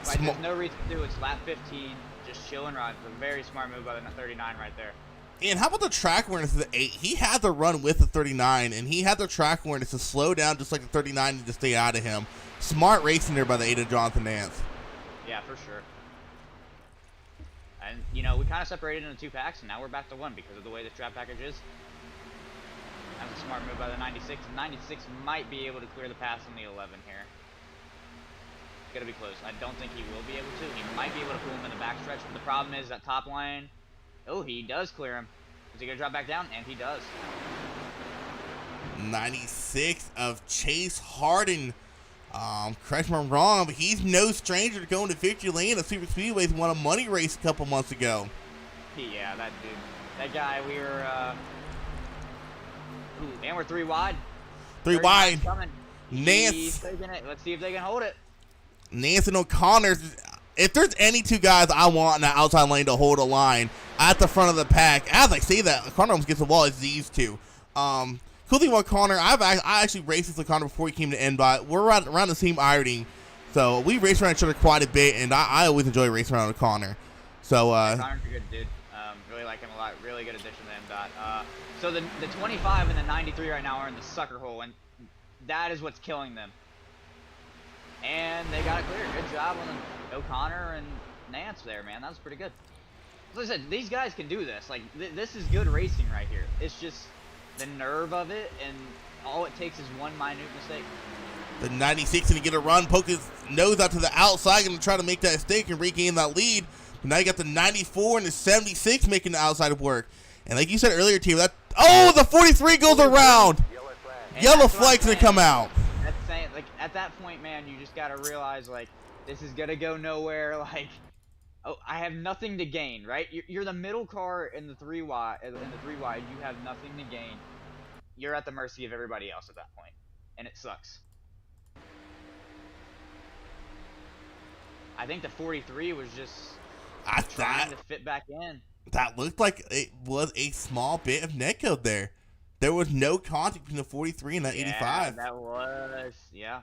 Right? There's no reason to do it. It's lap 15, just chill and run. It's a very smart move by the 39 right there. And how about the track awareness of the 8? He had to run with the 39, and he had the track awareness to slow down just like the 39 and to stay out of him. Smart racing there by the 8 of Jonathan Nance. Yeah, for sure. And, we kind of separated into 2 packs, and now we're back to 1 because of the way the strap package is. That was a smart move by the 96. 96 might be able to clear the pass on the 11 here. It's going to be close. I don't think he will be able to. He might be able to pull him in the backstretch, but the problem is that top line. Oh, he does clear him. Is he going to drop back down? And he does. 96 of Chase Harden. Correct me if I'm wrong, but he's no stranger to going to victory lane at Super Speedways. Won a money race a couple months ago. Yeah, that dude. That guy, we were, and we're 3 wide. 3 wide. Nance. Let's see if they can hold it. Nance and O'Connor. If there's any 2 guys I want in the outside lane to hold a line at the front of the pack, as I say that, O'Connor almost gets the wall, it's these 2. Cool thing about Connor, I actually raced with O'Connor before he came to Mdot. We're around the same ironing, so we race around each other quite a bit, and I always enjoy racing around with Connor. So, Connor's a good dude. Really like him a lot. Really good addition to Mdot. So the 25 and the 93 right now are in the sucker hole, and That is what's killing them. And they got it clear. Good job on O'Connor and Nance there, man. That was pretty good. As I said, these guys can do this. Like, this is good racing right here. It's just the nerve of it, and all it takes is one minute mistake. The 96 going to get a run, poke his nose out to the outside, going to try to make that mistake and regain that lead. But now you got the 94 and the 76 making the outside of work. And like you said earlier, team, that the 43 goes around. Yellow flag's going to come out. That's saying, like, at that point, man, you just got to realize, like, this is going to go nowhere. Like, oh, I have nothing to gain, right? You're the middle car in the 3 wide. In the 3 wide, you have nothing to gain. You're at the mercy of everybody else at that point, and it sucks. I think the 43 was just trying to fit back in. That looked like it was a small bit of netcode there. There was no contact between the 43 and that 85. That was, yeah.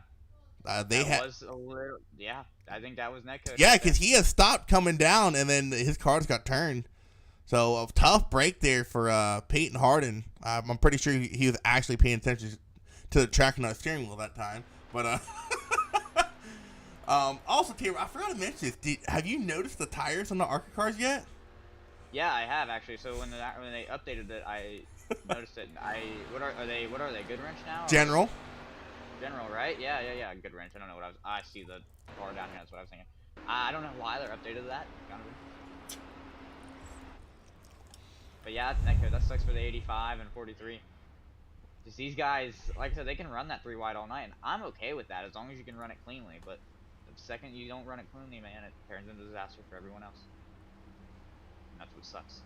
I think that was netcode. Yeah, because he had stopped coming down, and then his cars got turned. So a tough break there for Peyton Harden. I'm pretty sure he was actually paying attention to the track and not the steering wheel that time. But also, Taylor, I forgot to mention this. Have you noticed the tires on the Arca cars yet? Yeah, I have actually. So when they updated it, I noticed it. What are they? Good wrench now? General, right? Yeah. Good wrench. I don't know what I see the bar down here. That's what I was thinking. I don't know why they're updated that. But yeah, that sucks for the 85 and 43. Just these guys, like I said, they can run that 3 wide all night, and I'm okay with that as long as you can run it cleanly. But the second you don't run it cleanly, man, it turns into disaster for everyone else. And that's what sucks.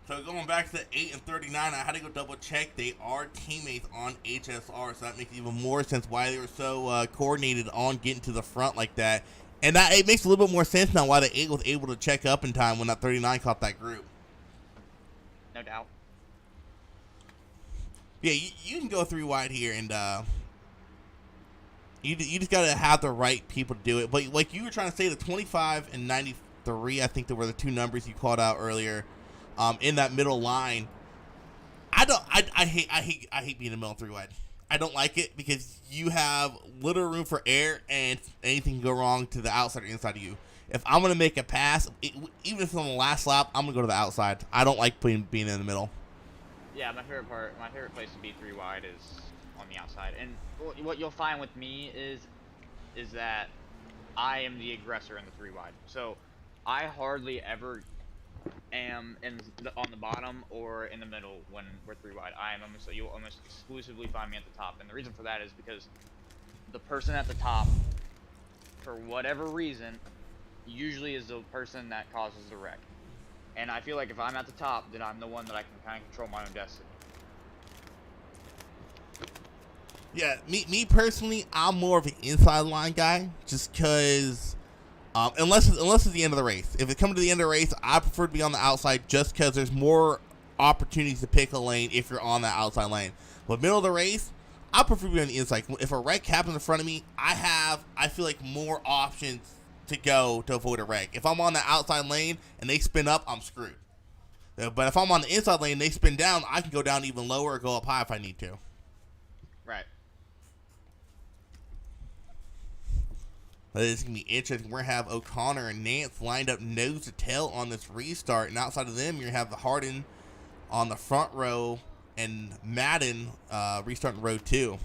So going back to the 8 and 39, I had to go double check. They are teammates on HSR, so that makes even more sense why they were so coordinated on getting to the front like that. And that it makes a little bit more sense now why the 8 was able to check up in time when that 39 caught that group. No doubt. Yeah, you can go 3 wide here, and you just got to have the right people to do it. But like you were trying to say, the 25 and 93, I think that were the 2 numbers you called out earlier. In that middle line, I hate being in the middle 3 wide. I don't like it because you have little room for error and anything can go wrong to the outside or inside of you. If I'm gonna make a pass, even if it's on the last lap, I'm gonna go to the outside. I don't like being in the middle. Yeah, my favorite place to be 3 wide is on the outside. And what you'll find with me is that I am the aggressor in the 3 wide. So I hardly ever am on the bottom or in the middle when we're 3 wide. You'll almost exclusively find me at the top, and the reason for that is because the person at the top, for whatever reason, usually is the person that causes the wreck. And I feel like if I'm at the top, then I'm the one that I can kind of control my own destiny. Yeah, me personally, I'm more of an inside line guy, just because. Unless it's the end of the race. If it comes to the end of the race, I prefer to be on the outside just because there's more opportunities to pick a lane if you're on that outside lane. But middle of the race, I prefer to be on the inside. If a wreck happens in front of me, I feel like more options to go to avoid a wreck. If I'm on the outside lane and they spin up, I'm screwed. But if I'm on the inside lane and they spin down, I can go down even lower or go up high if I need to. Right. But it's going to be interesting. We're going to have O'Connor and Nance lined up nose to tail on this restart. And outside of them, you're going to have the Harden on the front row and Madden restarting row 2.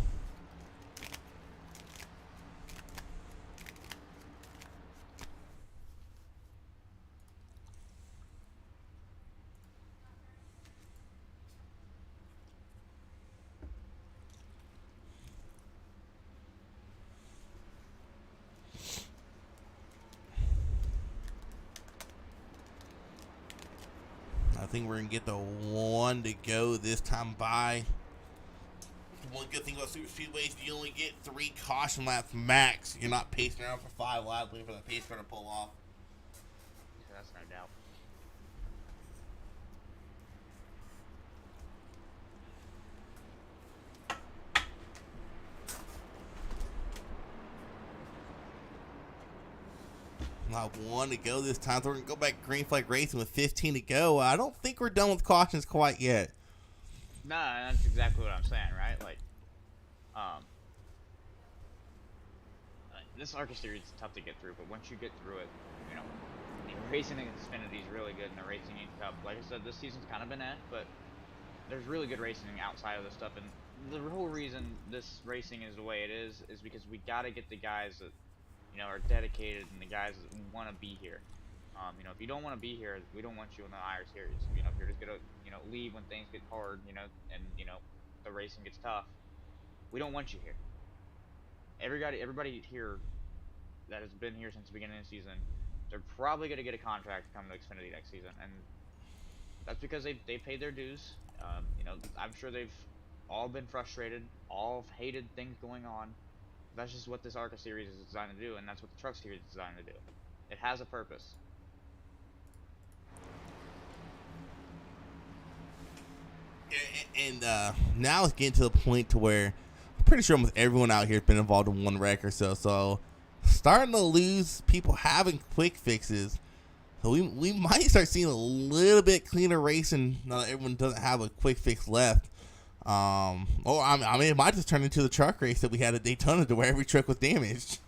I think we're going to get the 1 to go this time by. One good thing about super speedways, you only get 3 caution laps max. You're not pacing around for 5 laps waiting for the pace car to pull off. Yeah, that's no doubt. Not 1 to go this time. So we're going to go back green flag racing with 15 to go. I don't think we're done with cautions quite yet. No, that's exactly what I'm saying, right? Like, Um, this Arca series is tough to get through, but once you get through it, you know, the racing in Xfinity is really good, and the racing in Cup, like I said, this season's kind of been but there's really good racing outside of this stuff, and the whole reason this racing is the way it is because we got to get the guys that, you know, are dedicated and the guys that want to be here. You know, if you don't want to be here, we don't want you in the IR series. You know, if you're just gonna, you know, leave when things get hard, you know, and you know, the racing gets tough, we don't want you here. Everybody here that has been here since the beginning of the season, they're probably gonna get a contract to come to Xfinity next season, and that's because they paid their dues. You know, I'm sure they've all been frustrated, all hated things going on. That's just what this Arca series is designed to do, and that's what the Truck series is designed to do. It has a purpose. And now it's getting to the point to where I'm pretty sure almost everyone out here has been involved in one wreck or so. So starting to lose people having quick fixes. So we might start seeing a little bit cleaner racing now that everyone doesn't have a quick fix left. I mean, it might just turn into the truck race that we had at Daytona, to where every truck was damaged.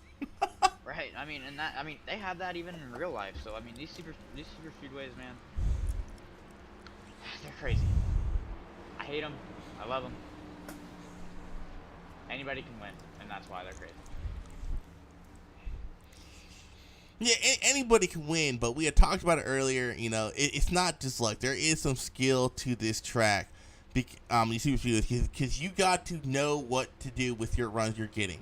Right. I mean, they have that even in real life. So I mean, these super speedways, man, they're crazy. I hate them. I love them. Anybody can win, and that's why they're crazy. Yeah, anybody can win, but we had talked about it earlier. You know, it's not just luck. There is some skill to this track. You see what you do, because you got to know what to do with your runs you're getting.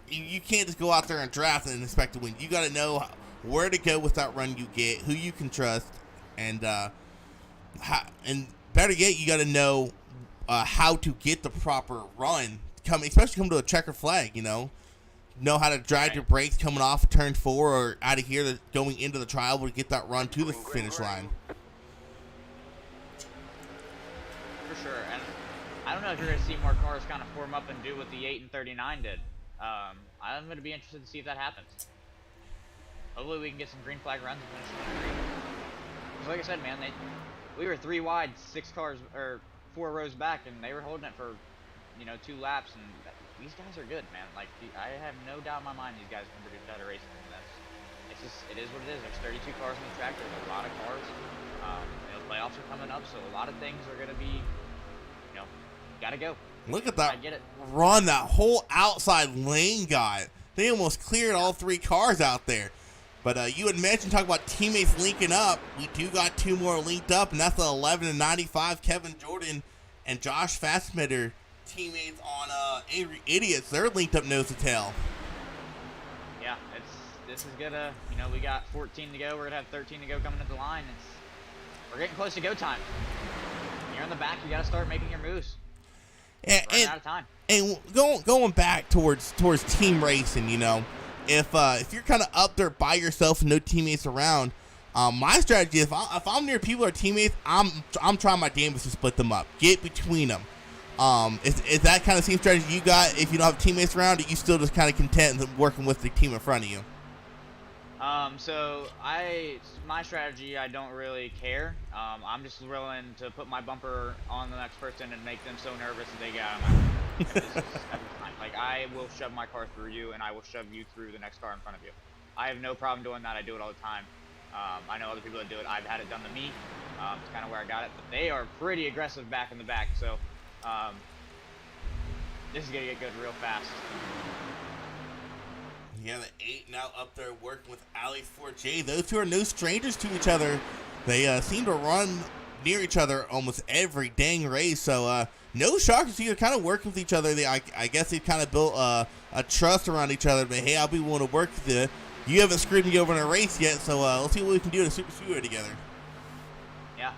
You can't just go out there and draft and expect to win. You got to know where to go with that run you get, who you can trust, and better yet, you got to know how to get the proper run. Especially come to a checker flag. You know how to drive your brakes coming off turn 4 or out of here, going into the trial to get that run to the finish line. For sure, and I don't know if you're going to see more cars kind of form up and do what the 8 and 39 did. I'm going to be interested to see if that happens. Hopefully we can get some green flag runs and finish in green. Because like I said, man, we were 3 wide, 6 cars, or 4 rows back, and they were holding it for, you know, 2 laps, and these guys are good, man. Like, I have no doubt in my mind these guys can produce better racing than this. It is what it is. There's 32 cars on the track. There's a lot of cars. You know, playoffs are coming up, so a lot of things are going to be, you know, gotta go. Look at that run that whole outside lane got. They almost cleared all 3 cars out there. But you had mentioned, talk about teammates linking up. We do got 2 more linked up, and that's the 11 and 95 Kevin Jordan and Josh Fassbender teammates on Angry Idiots. They're linked up nose to tail. Yeah, this is gonna, you know, we got 14 to go. We're gonna have 13 to go coming to the line. We're getting close to go time. When you're in the back, you gotta start making your moves. And out of time. And going back towards team racing, you know, if you're kind of up there by yourself and no teammates around, my strategy is if I'm near people or teammates, I'm trying my damnedest to split them up, get between them. Is that kind of same strategy you got if you don't have teammates around? Or you still just kind of content working with the team in front of you? So my strategy, I don't really care. I'm just willing to put my bumper on the next person and make them so nervous that they get out of my way. Like, I will shove my car through you, and I will shove you through the next car in front of you. I have no problem doing that. I do it all the time. I know other people that do it. I've had it done to me. It's kind of where I got it. But they are pretty aggressive back in the back, so this is going to get good real fast. Yeah, the 8 now up there working with Ali 4J. Those two are no strangers to each other. They seem to run near each other almost every dang race. So no shockers here, kind of working with each other. I guess they've kind of built a trust around each other. But hey, I'll be willing to work with you. You haven't screwed me over in a race yet, so let's see what we can do in a super speedway together. Yeah.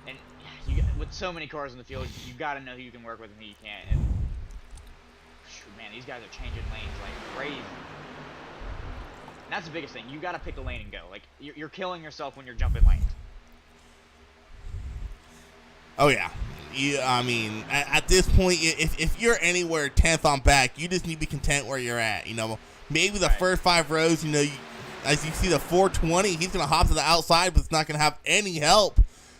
And with so many cars in the field, you got to know who you can work with and who you can't. And man, these guys are changing lanes like crazy. And that's the biggest thing. You got to pick a lane and go. Like, you're killing yourself when you're jumping lanes. Oh, yeah. I mean, at this point, if you're anywhere 10th on back, you just need to be content where you're at. You know, maybe the first 5 rows, you know, as you see the 420, he's going to hop to the outside, but it's not going to have any help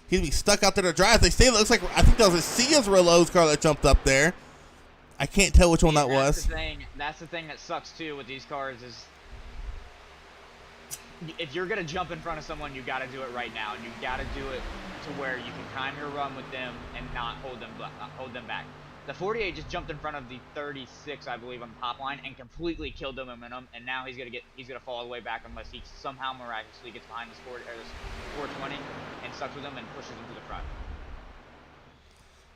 He'd be stuck out there to drive. They say it looks like, I think that was a Cia's Relo's car that jumped up there. I can't tell which one that was. That's the thing that sucks too with these cars is if you're gonna jump in front of someone, you got to do it right now, and you got to do it to where you can time your run with them and not hold them back. The 48 just jumped in front of the 36, I believe, on the top line and completely killed the momentum. And now he's gonna fall all the way back unless he somehow miraculously gets behind this 420 and sucks with him and pushes him to the front.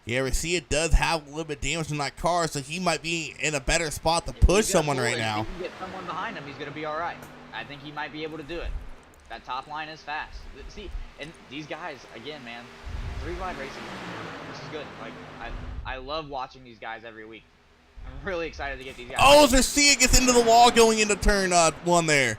Yeah, Garcia does have a little bit of damage in that car, so he might be in a better spot to push someone right now. If he can get someone behind him, he's gonna be all right. I think he might be able to do it. That top line is fast. See, and these guys, again, man, 3-wide racing, this is good. Like, I love watching these guys every week. I'm really excited to get these guys. Oh, Garcia gets into the wall going into turn 1 there.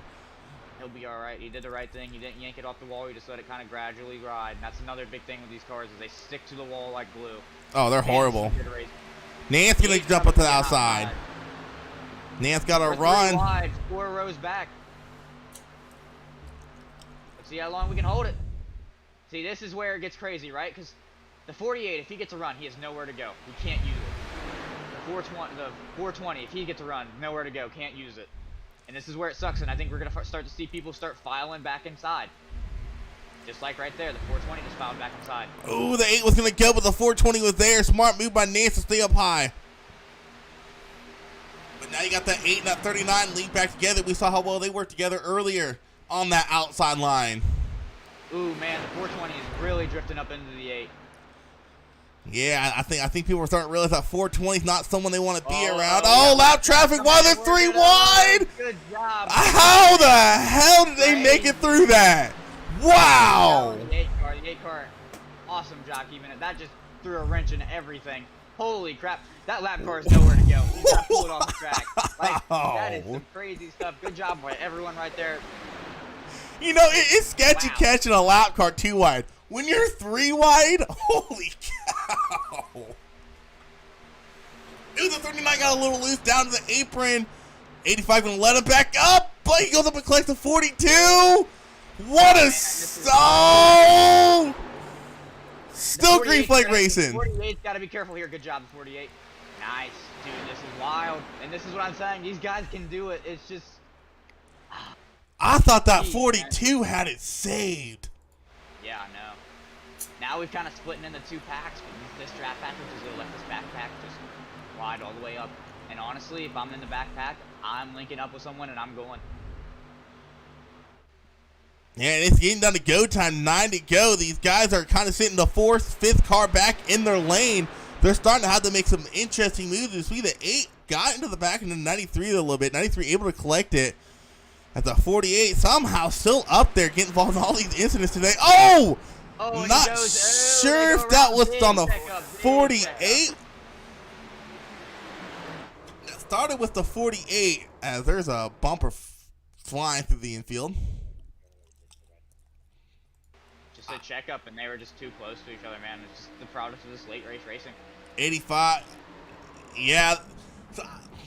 He'll be all right. He did the right thing. He didn't yank it off the wall. He just let it kind of gradually ride. And that's another big thing with these cars is they stick to the wall like glue. Oh, they're horrible. Nance gonna jump up to the outside. Nance got a run. Wide, 4 rows back. Let's see how long we can hold it. See, this is where it gets crazy, right? Because the 48, if he gets a run, he has nowhere to go. He can't use it. The 420, if he gets a run, nowhere to go, can't use it. And this is where it sucks, and I think we're going to start to see people start filing back inside. Just like right there, the 420 just filed back inside. Ooh, the 8 was going to go, but the 420 was there. Smart move by Nance to stay up high. But now you got that 8 and that 39 lead back together. We saw how well they worked together earlier on that outside line. Ooh, man, the 420 is really drifting up into the 8. Yeah, I think people are starting to realize that 420 is not someone they want to be around. Oh, loud traffic while they're 3 wide. Good job. How the hell did they make it through that? Wow. The 8 car, awesome job keeping it. That just threw a wrench in everything. Holy crap. That lap car is nowhere to go. He's got to pull it off the track. Like, that is some crazy stuff. Good job by everyone right there. You know, it's sketchy catching a lap car 2 wide. When you're 3 wide, holy cow. Ooh, the 39 got a little loose down to the apron. 85 gonna let him back up, but he goes up and collects the 42. What a still green flag racing. 48's got to be careful here. Good job, 48. Nice, dude. This is wild, and this is what I'm saying. These guys can do it. It's just. I thought that 42 had it saved. Yeah, I know. Now we've kind of splitting into 2 packs, but this draft pack, which is going to let this backpack just wide all the way up. And honestly, if I'm in the backpack, I'm linking up with someone and I'm going. Yeah, and it's getting down to go time. 9 to go. These guys are kind of sitting the 4th, 5th car back in their lane. They're starting to have to make some interesting moves. You see the 8 got into the back and the 93 a little bit. 93 able to collect it. At the 48, somehow still up there, getting involved in all these incidents today. Oh! Not sure if that was on the 48. It started with the 48, as there's a bumper flying through the infield. Just a checkup, and they were just too close to each other, man. It's just the product of this late race racing. 85. Yeah.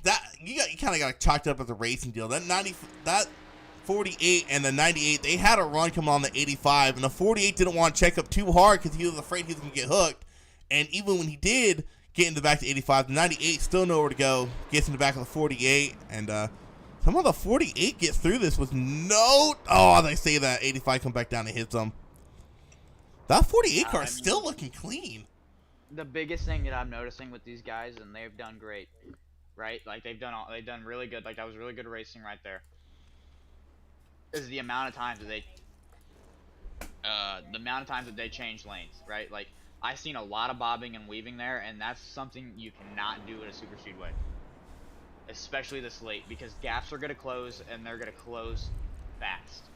That you kind of got chalked up as a racing deal. That 48 and the 98, they had a run coming on the 85, and the 48 didn't want to check up too hard because he was afraid he was going to get hooked. And even when he did get in the back to 85, the 98 still nowhere to go. Gets in the back of the 48, and somehow the 48 gets through this with no. Oh, they say that 85 come back down and hits them. That 48 car is still looking clean. The biggest thing that I'm noticing with these guys, and they've done great. Right, like they've done really good. Like that was really good racing right there. Is the amount of times that they change lanes, right? Like I've seen a lot of bobbing and weaving there, and that's something you cannot do at a super speedway, especially this late, because gaps are gonna close and they're gonna close fast.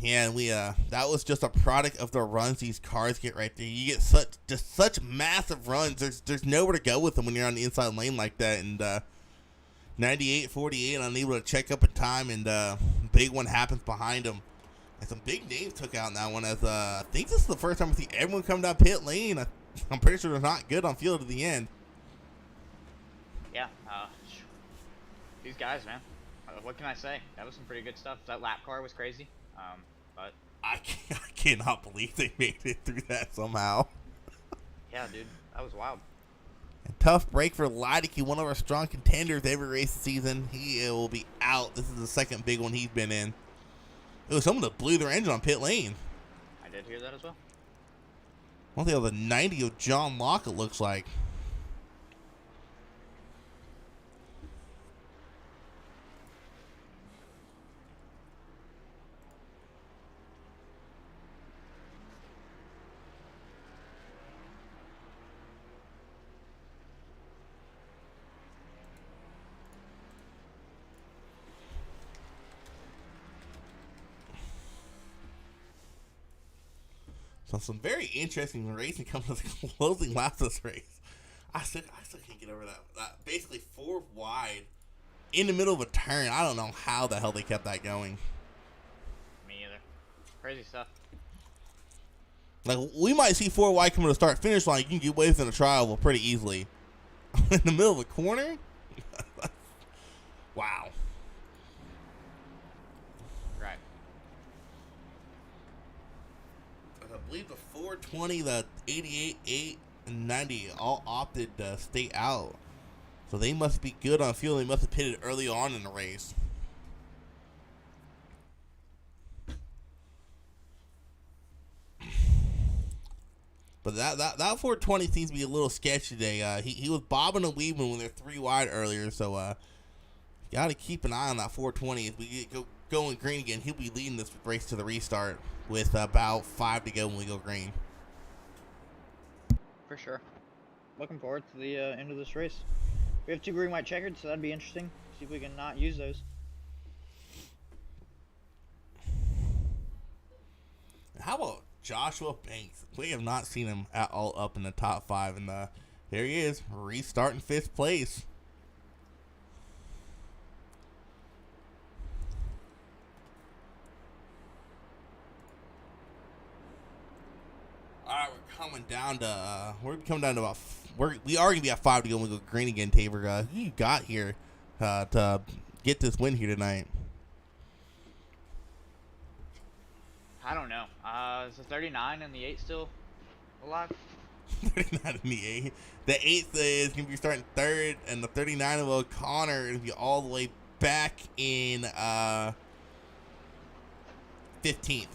Yeah, and that was just a product of the runs these cars get right there. You get such massive runs. There's nowhere to go with them when you're on the inside lane like that. And 98, 48, unable to check up in time, and big one happens behind them. And some big names took out in that one. As I think this is the first time we see everyone come down pit lane. I'm pretty sure they're not good on field at the end. Yeah, these guys, man. what can I say? That was some pretty good stuff. That lap car was crazy. But I cannot believe they made it through that somehow. yeah, dude, that was wild. Tough break for Leideke, one of our strong contenders every race this season. He will be out. This is the second big one he's been in. It was someone that blew their engine on pit lane. I did hear that as well. One thing of the 90 of John Locke, it looks like. So some very interesting racing comes to the closing laps of this race. I still can't get over that. Basically 4 wide in the middle of a turn. I don't know how the hell they kept that going. Me either. Crazy stuff. Like, we might see 4 wide coming to start finish line. You can get away from the trial pretty easily. In the middle of a corner? Wow. Right. I believe the 420, the 88, 8, and 90 all opted to stay out. So they must be good on fuel. They must have pitted early on in the race. But that 420 seems to be a little sketchy today. He was bobbing and weaving when they're 3 wide earlier. So got to keep an eye on that 420. If we get going green again, he'll be leading this race to the restart with about 5 to go when we go green. For sure. Looking forward to the end of this race. We have 2 green white checkered, so that'd be interesting. See if we can not use those. How about Joshua Banks? We have not seen him at all up in the top 5, and there he is, restarting 5th place. All right, we're coming down to about. We are gonna be at 5 to go when we go green again. Tabor, who you got here to get this win here tonight? I don't know. Is the 39 and the 8 still alive? 39 in the 8. The 8th is gonna be starting 3rd, and the 39 of O'Connor is gonna be all the way back in 15th.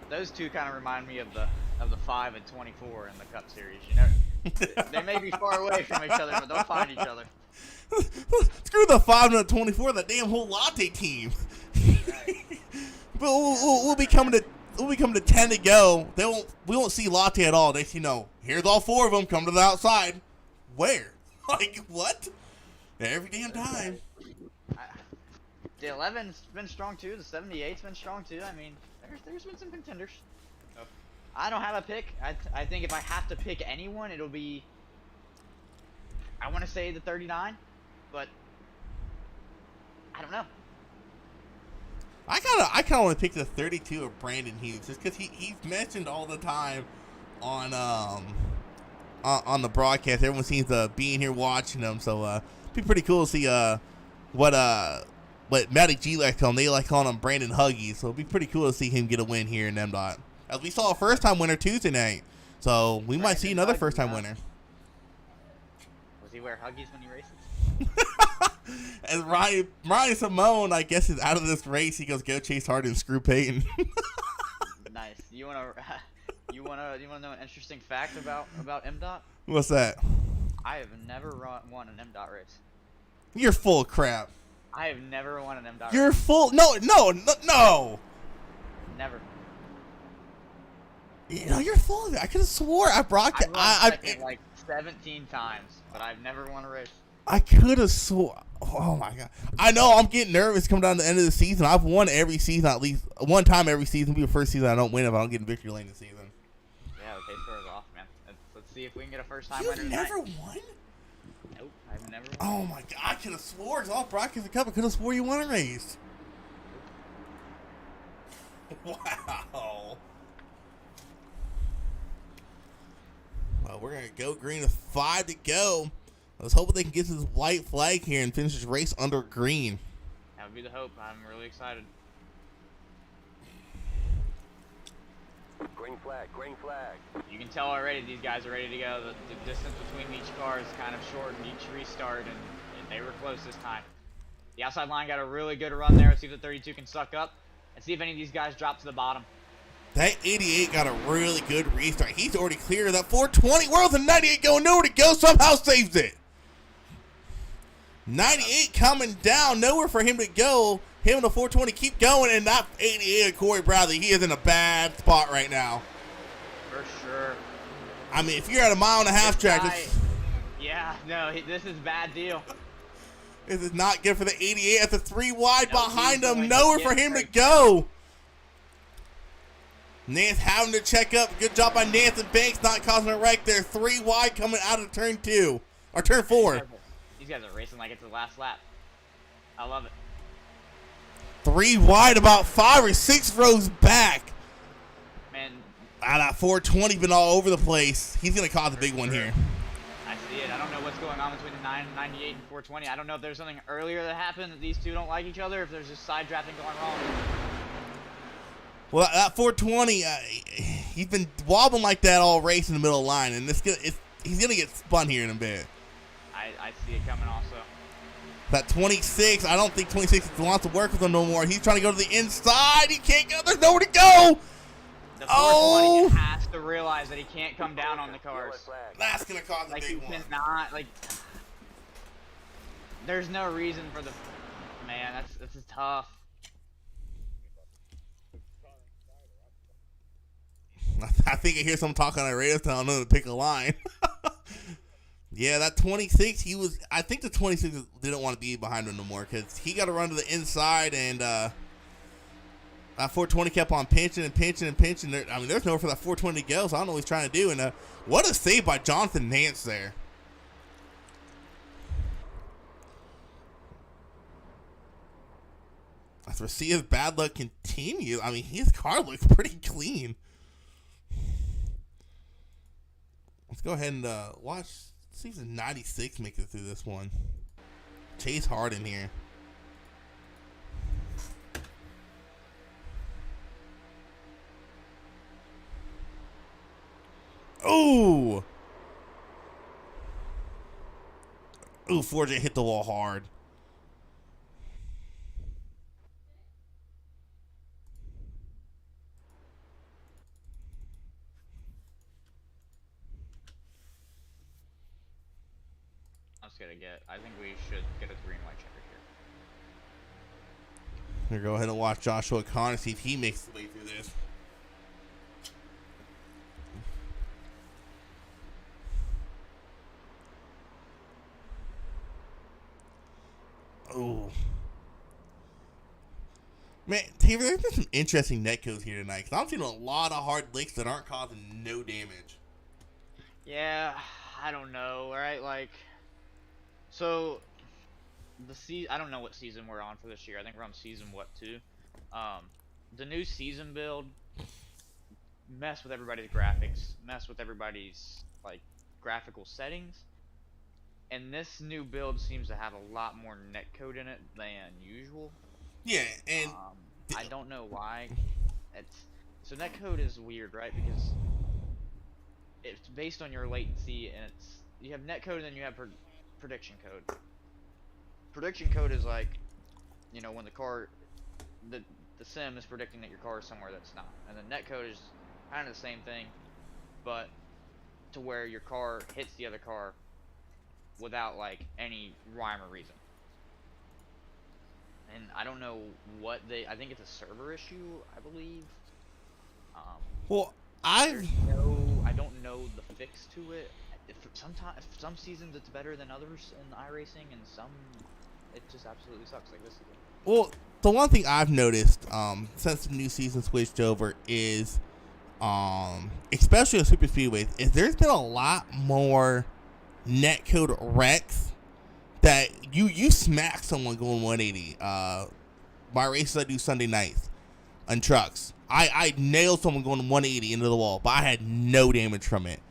Those two kind of remind me of the 5 and 24 in the Cup Series. You know, they may be far away from each other, but they'll find each other. Screw the 5 and the 24, the damn whole latte team. Right. But we'll be coming to 10 to go. We won't see latte at all. They see, no, here's all 4 of them. Come to the outside. Where? Like, what? Every damn time. The 11's been strong too. The 78's been strong too. I mean, there's been some contenders. Oh. I don't have a pick. I think if I have to pick anyone, it'll be, I want to say the 39, but I don't know. I kind of want to pick the 32 of Brandon Hughes, just because he's mentioned all the time on the broadcast. Everyone seems to be in here watching him, so it'd be pretty cool to see what Matty G likes calling. They like calling him Brandon Huggies, so it'd be pretty cool to see him get a win here in Mdot. As we saw a first-time winner Tuesday night, so we might see another first-time winner. Does he wear Huggies when he races? As Ryan Simone, I guess, is out of this race, he goes, go Chase Harden and screw Peyton. Nice. You wanna know an interesting fact about Mdot? What's that? I have never won an Mdot race. You're full of crap. I have never won an Mdot You're race. full. No. Never. You know, you're full of it. I could have swore I broadcast. I've run second like 17 times, but I've never won a race. I could have swore. Oh my god! I know I'm getting nervous coming down to the end of the season. I've won every season at least one time every season. It'll be the first season I don't win if I don't get in victory lane this season. Yeah, the pace score is off, man. Let's see if we can get a first time You've winner never tonight. won? Nope, I've never won. Oh my god! I could have swore it's off broadcast the cup. I could have swore you won a race. Wow. Well, we're gonna go green with 5 to go. Let's hope they can get this white flag here and finish this race under green. That would be the hope. I'm really excited. Green flag, green flag. You can tell already these guys are ready to go. The distance between each car is kind of shortened each restart, and they were close this time. The outside line got a really good run there. Let's see if the 32 can suck up, and see if any of these guys drop to the bottom. That 88 got a really good restart. He's already clear. That 420, where's the 98 going? Nowhere to go. Somehow saves it. 98 coming down. Nowhere for him to go. Him and the 420 keep going, and that 88 of Corey Bradley, he is in a bad spot right now. For sure. I mean, if you're at a mile-and-a-half track, yeah, no, this is a bad deal. This is not good for the 88 at the 3 wide behind him. going Nowhere to for get him to break. go. Nance having to check up. Good job by Nance and Banks not causing a wreck there. 3 wide coming out of turn 2. Or turn 4. These guys are racing like it's the last lap. I love it. 3 wide, about 5 or 6 rows back. Man, That 420 been all over the place. He's going to cause a big one here. I see it. I don't know what's going on between the 98 and 420. I don't know if there's something earlier that happened that these two don't like each other, if there's just side drafting going wrong. Well, that 420, he's been wobbling like that all race in the middle of the line, and he's going to get spun here in a bit. I see it coming also. That 26, I don't think 26 wants to work with him no more. He's trying to go to the inside. He can't go. There's nowhere to go. The 420 Oh! has to realize that he can't come down on the cars. That's going to cause a Like, big he one. cannot, like, there's no reason for the, man, this is tough. I think I hear someone talking on the radio telling him to pick a line. Yeah, that 26, I think the 26 didn't want to be behind him no more because he got to run to the inside, and that 420 kept on pinching and pinching and pinching. I mean, there's nowhere for that 420 to go, so I don't know what he's trying to do. And what a save by Jonathan Nance there. As Racia's bad luck continues, I mean, his car looks pretty clean. Let's go ahead and watch. See if the 96 makes it through this one. Chase Harden here. Ooh. Ooh, Forget hit the wall hard. I think we should get a green light checker here. Here, go ahead and watch Joshua Connor, see if he makes his way through this. Oh. Man, Taylor, there's been some interesting netcodes here tonight, because I'm seeing a lot of hard licks that aren't causing no damage. Yeah, I don't know, right? Like, so I don't know what season we're on for this year. I think we're on season 2. The new season build mess with everybody's graphics, mess with everybody's like graphical settings, and this new build seems to have a lot more netcode in it than usual. Yeah, and I don't know why. So netcode is weird, right? Because it's based on your latency, and you have netcode and then you have prediction code. Prediction code is like, you know, when the sim is predicting that your car is somewhere that's not, and then netcode is kind of the same thing, but to where your car hits the other car without like any rhyme or reason. And I don't know what I think it's a server issue, I believe. well, I don't know the fix to it. Some seasons it's better than others in iRacing, and some it just absolutely sucks like this season. Well, the one thing I've noticed since the new season switched over is, especially on super speedways, is there's been a lot more netcode wrecks that you smack someone going 180. My races I do Sunday nights on trucks, I nailed someone going 180 into the wall, but I had no damage from it.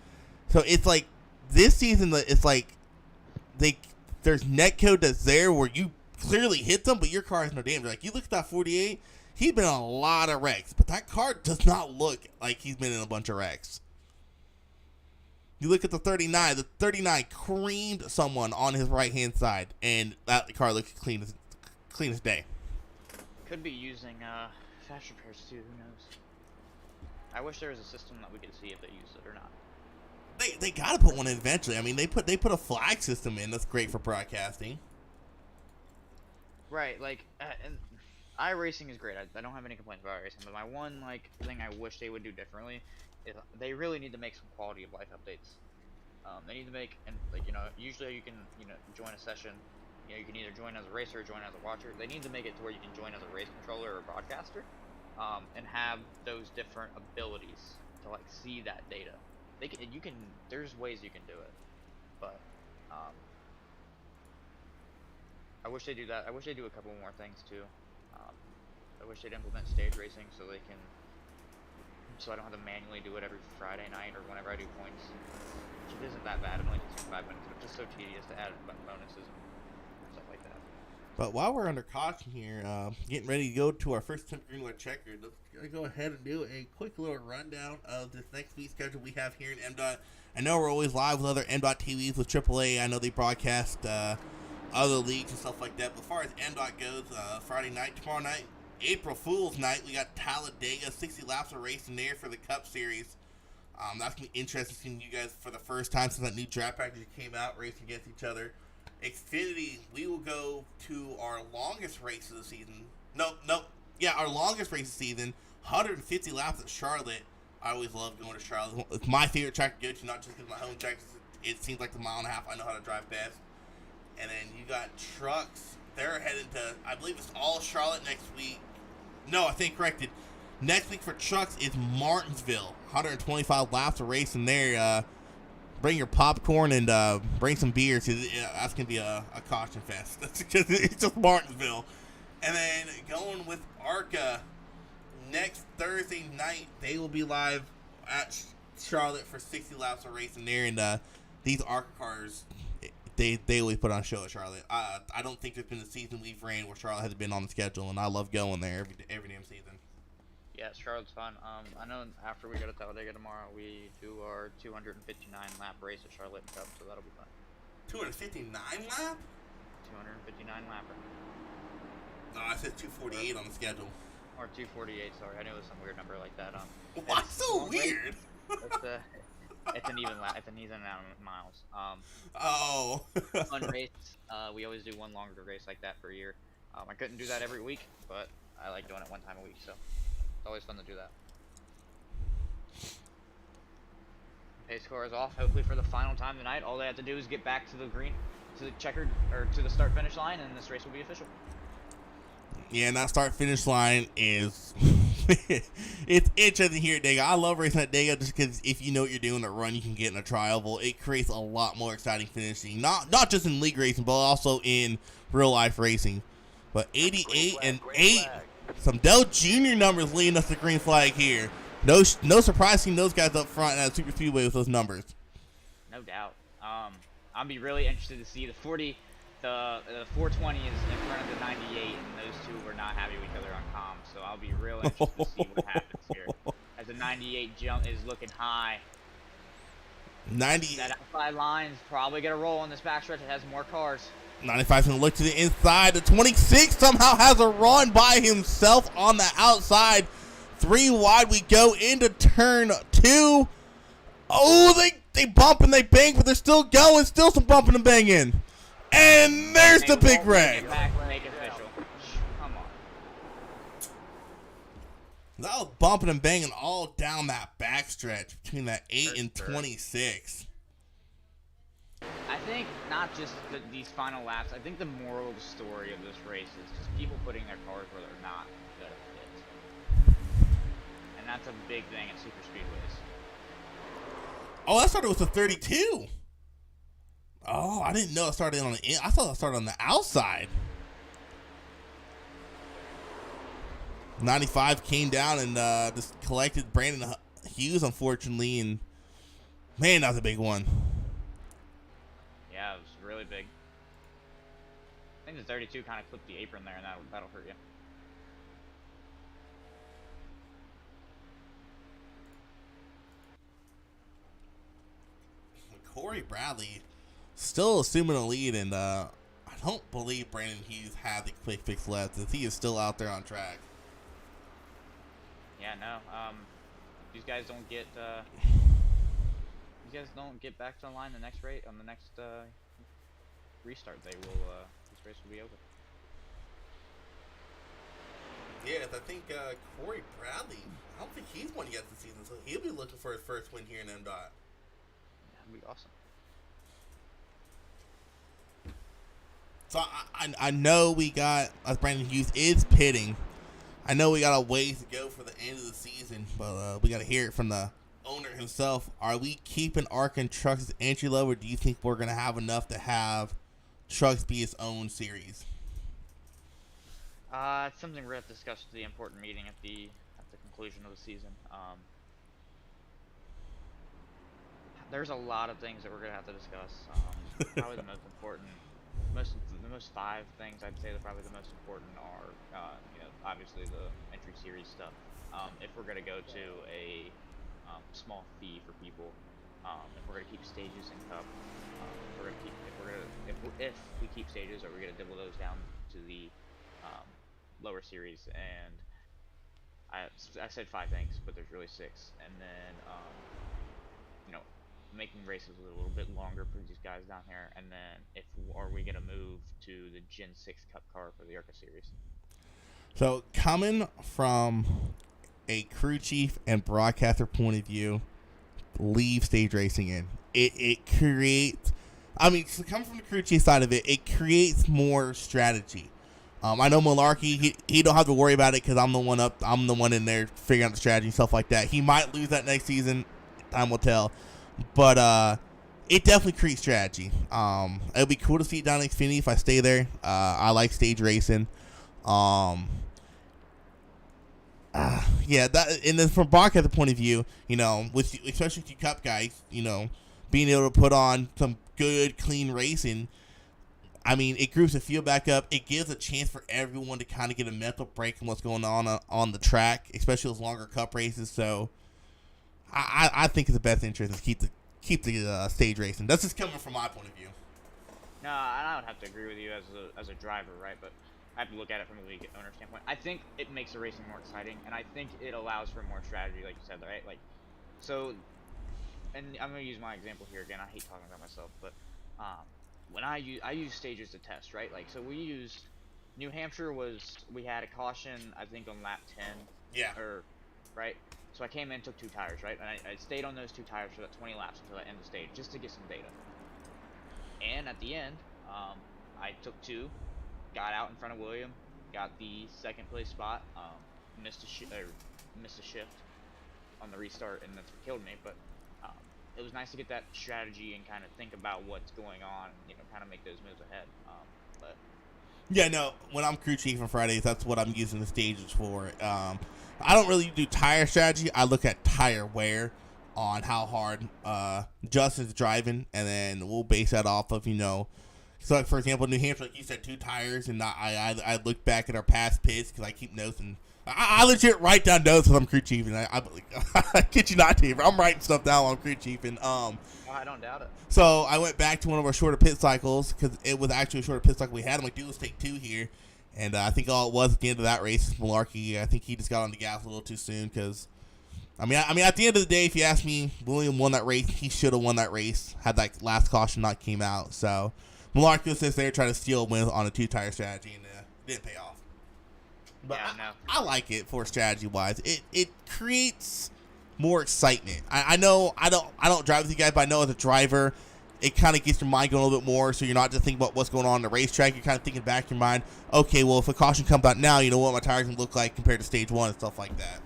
So it's like this season, it's like there's netcode that's there where you clearly hit them, but your car has no damage. Like, you look at that 48, he's been in a lot of wrecks, but that car does not look like he's been in a bunch of wrecks. You look at the 39 creamed someone on his right-hand side, and that car looks clean as day. Could be using fast repairs too, who knows? I wish there was a system that we could see if they use it or not. They gotta put one in eventually. I mean, they put a flag system in that's great for broadcasting. Right, like, and iRacing is great. I don't have any complaints about iRacing, but my one thing I wish they would do differently is they really need to make some quality of life updates. They need to make, and usually you can join a session. You can either join as a racer or join as a watcher. They need to make it to where you can join as a race controller or a broadcaster, and have those different abilities to see that data. There's ways you can do it, but I wish they do that. I wish they do a couple more things too. I wish they'd implement stage racing so I don't have to manually do it every Friday night or whenever I do points. Which isn't that bad. It only takes 5 minutes. It's just so tedious to add bonuses and stuff like that. But while we're under caution here, getting ready to go to our first 10 green white checkered, let's go ahead and do a quick little rundown of this next week's schedule we have here in Mdot. I know we're always live with other Mdot TVs with AAA. I know they broadcast other leagues and stuff like that. But as far as Mdot goes, Friday night, tomorrow night, April Fool's night, we got Talladega, 60 laps of racing there for the Cup Series. That's going to be interesting seeing you guys for the first time since that new draft package came out, racing against each other. Xfinity, we will go to our longest race of the season. Our longest race of the season, 150 laps at Charlotte. I always love going to Charlotte. It's my favorite track to go to, not just because my home track, it seems like the mile and a half I know how to drive best. And then you got trucks. They're heading to, I believe it's all Charlotte next week. No, I think corrected. Next week for trucks is Martinsville. 125 laps of racing there. Bring your popcorn and bring some beer. That's going to be a caution fest. That's because it's just Martinsville. And then going with Arca, next Thursday night, they will be live at Charlotte for 60 laps of racing there. And these Arca cars, they always put on a show at Charlotte. I don't think there's been a season we've ran where Charlotte hasn't been on the schedule, and I love going there every damn season. Yeah, Charlotte's fun. I know after we go to Talladega tomorrow, we do our 259 lap race at Charlotte and Cup, so that'll be fun. 259 lap? 259 lapper. No, I said 248 on the schedule. Or 248, sorry. I knew it was some weird number like that. Why so weird? It's an even lap. It's an even amount of miles. Fun race. We always do one longer race like that per year. I couldn't do that every week, but I like doing it one time a week, so it's always fun to do that. Pace car is off, hopefully for the final time tonight. All they have to do is get back to the checkered, or to the start-finish line, and this race will be official. Yeah, and that start-finish line is... it's interesting here at Dega. I love racing at Dega just because if you know what you're doing a run, you can get in a trial. It creates a lot more exciting finishing. Not just in league racing, but also in real-life racing. But 88 and 8, some Dell Jr. numbers leading us to green flag here. No surprise seeing those guys up front at Super Speedway with those numbers. No doubt. I'll be really interested to see the 420 is in front of the 98, and those two were not happy with each other on comms. So I'll be real interested to see what happens here. As the 98 jump is looking high. 90. That outside line's probably gonna roll on this backstretch. It has more cars. 95's gonna look to the inside. The 26 somehow has a run by himself on the outside. 3 wide. We go into turn 2. Oh, they bump and they bang, but they're still going. Still some bumping and banging. And there's the big wreck. Come on. That was bumping and banging all down that backstretch between that 8 and 26. I think not just these final laps. I think the moral of the story of this race is just people putting their cars where they're not good at it. And that's a big thing at super speedways. Oh, that started with a 32. Oh, I didn't know it started on the end. I thought it started on the outside. 95 came down and just collected Brandon Hughes, unfortunately. And, man, that was a big one. Yeah, it was really big. think the 32 kind of clipped the apron there, and that'll hurt you. Corey Bradley still assuming a lead, and I don't believe Brandon Hughes had the quick fix left, as he is still out there on track. Yeah, no. These guys don't get back to the line the next restart. They will this race will be over. Yes, I think Corey Bradley, I don't think he's won yet this season, so he'll be looking for his first win here in Mdot. That'd be awesome. So I know we got, as Brandon Hughes is pitting, I know we got a ways to go for the end of the season, but we got to hear it from the owner himself. Are we keeping Arca and Trucks entry level, or do you think we're going to have enough to have Trucks be its own series? It's something we're going to discuss at the important meeting at the conclusion of the season. There's a lot of things that we're going to have to discuss. Probably the most important, the most 5 things I'd say that probably the most important are, obviously the entry series stuff. If we're going to go to a small fee for people, if we're going to keep stages in Cup, if we keep stages, are we going to dibble those down to the lower series? And I said 5 things, but there's really 6. And then making races a little bit longer for these guys down here. And then are we gonna move to the Gen 6 Cup car for the Arca series? So coming from a crew chief and broadcaster point of view, leave stage racing in. It creates, so coming from the crew chief side of it, it creates more strategy. I know Malarkey, he don't have to worry about it because I'm the one in there figuring out the strategy and stuff like that. He might lose that next season, time will tell. But it definitely creates strategy. It'll be cool to see it down in Xfinity if I stay there. I like stage racing. Yeah, that, and then from broadcaster point of view, especially with you Cup guys, being able to put on some good, clean racing. It groups the field back up. It gives a chance for everyone to kind of get a mental break from what's going on the track, especially those longer Cup races. So I think it's the best interest is keep the stage racing. That's just coming from my point of view. No, I would have to agree with you as a driver, right? But I have to look at it from a league owner standpoint. I think it makes the racing more exciting, and I think it allows for more strategy, like you said, right? And I'm gonna use my example here again. I hate talking about myself, but when I use stages to test, right? So we used New Hampshire we had a caution, I think, on lap 10. Yeah. Right. So I came in, took 2 tires, right? And I stayed on those 2 tires for that 20 laps until I end the stage, just to get some data. And at the end, I took 2, got out in front of William, got the 2nd place spot, missed a shift on the restart, and that's what killed me. But it was nice to get that strategy and kind of think about what's going on, and kind of make those moves ahead. Yeah, no, when I'm crew chief on Fridays, that's what I'm using the stages for. I don't really do tire strategy. I look at tire wear on how hard Justin's driving, and then we'll base that off of, So, for example, New Hampshire, like you said, 2 tires, and I look back at our past pits because I keep notes, and I legit write down notes when I'm crew chief, and I kid you not, Dave. I'm writing stuff down while I'm crew chief, and I don't doubt it. So I went back to one of our shorter pit cycles because it was actually a shorter pit cycle we had. I'm like, dude, let's take 2 here. And I think all it was at the end of that race is Malarkey. I think he just got on the gas a little too soon because, at the end of the day, if you ask me, William won that race. He should have won that race had that last caution not came out. So Malarkey was just there trying to steal a win on a 2-tire strategy, and didn't pay off. But yeah, no. I like it for strategy-wise. It creates more excitement. I know I don't drive with you guys, but I know as a driver, it kind of gets your mind going a little bit more, so you're not just thinking about what's going on the racetrack. You're kind of thinking back in your mind, okay, well, if a caution comes out now, you know what my tires can look like compared to stage 1 and stuff like that.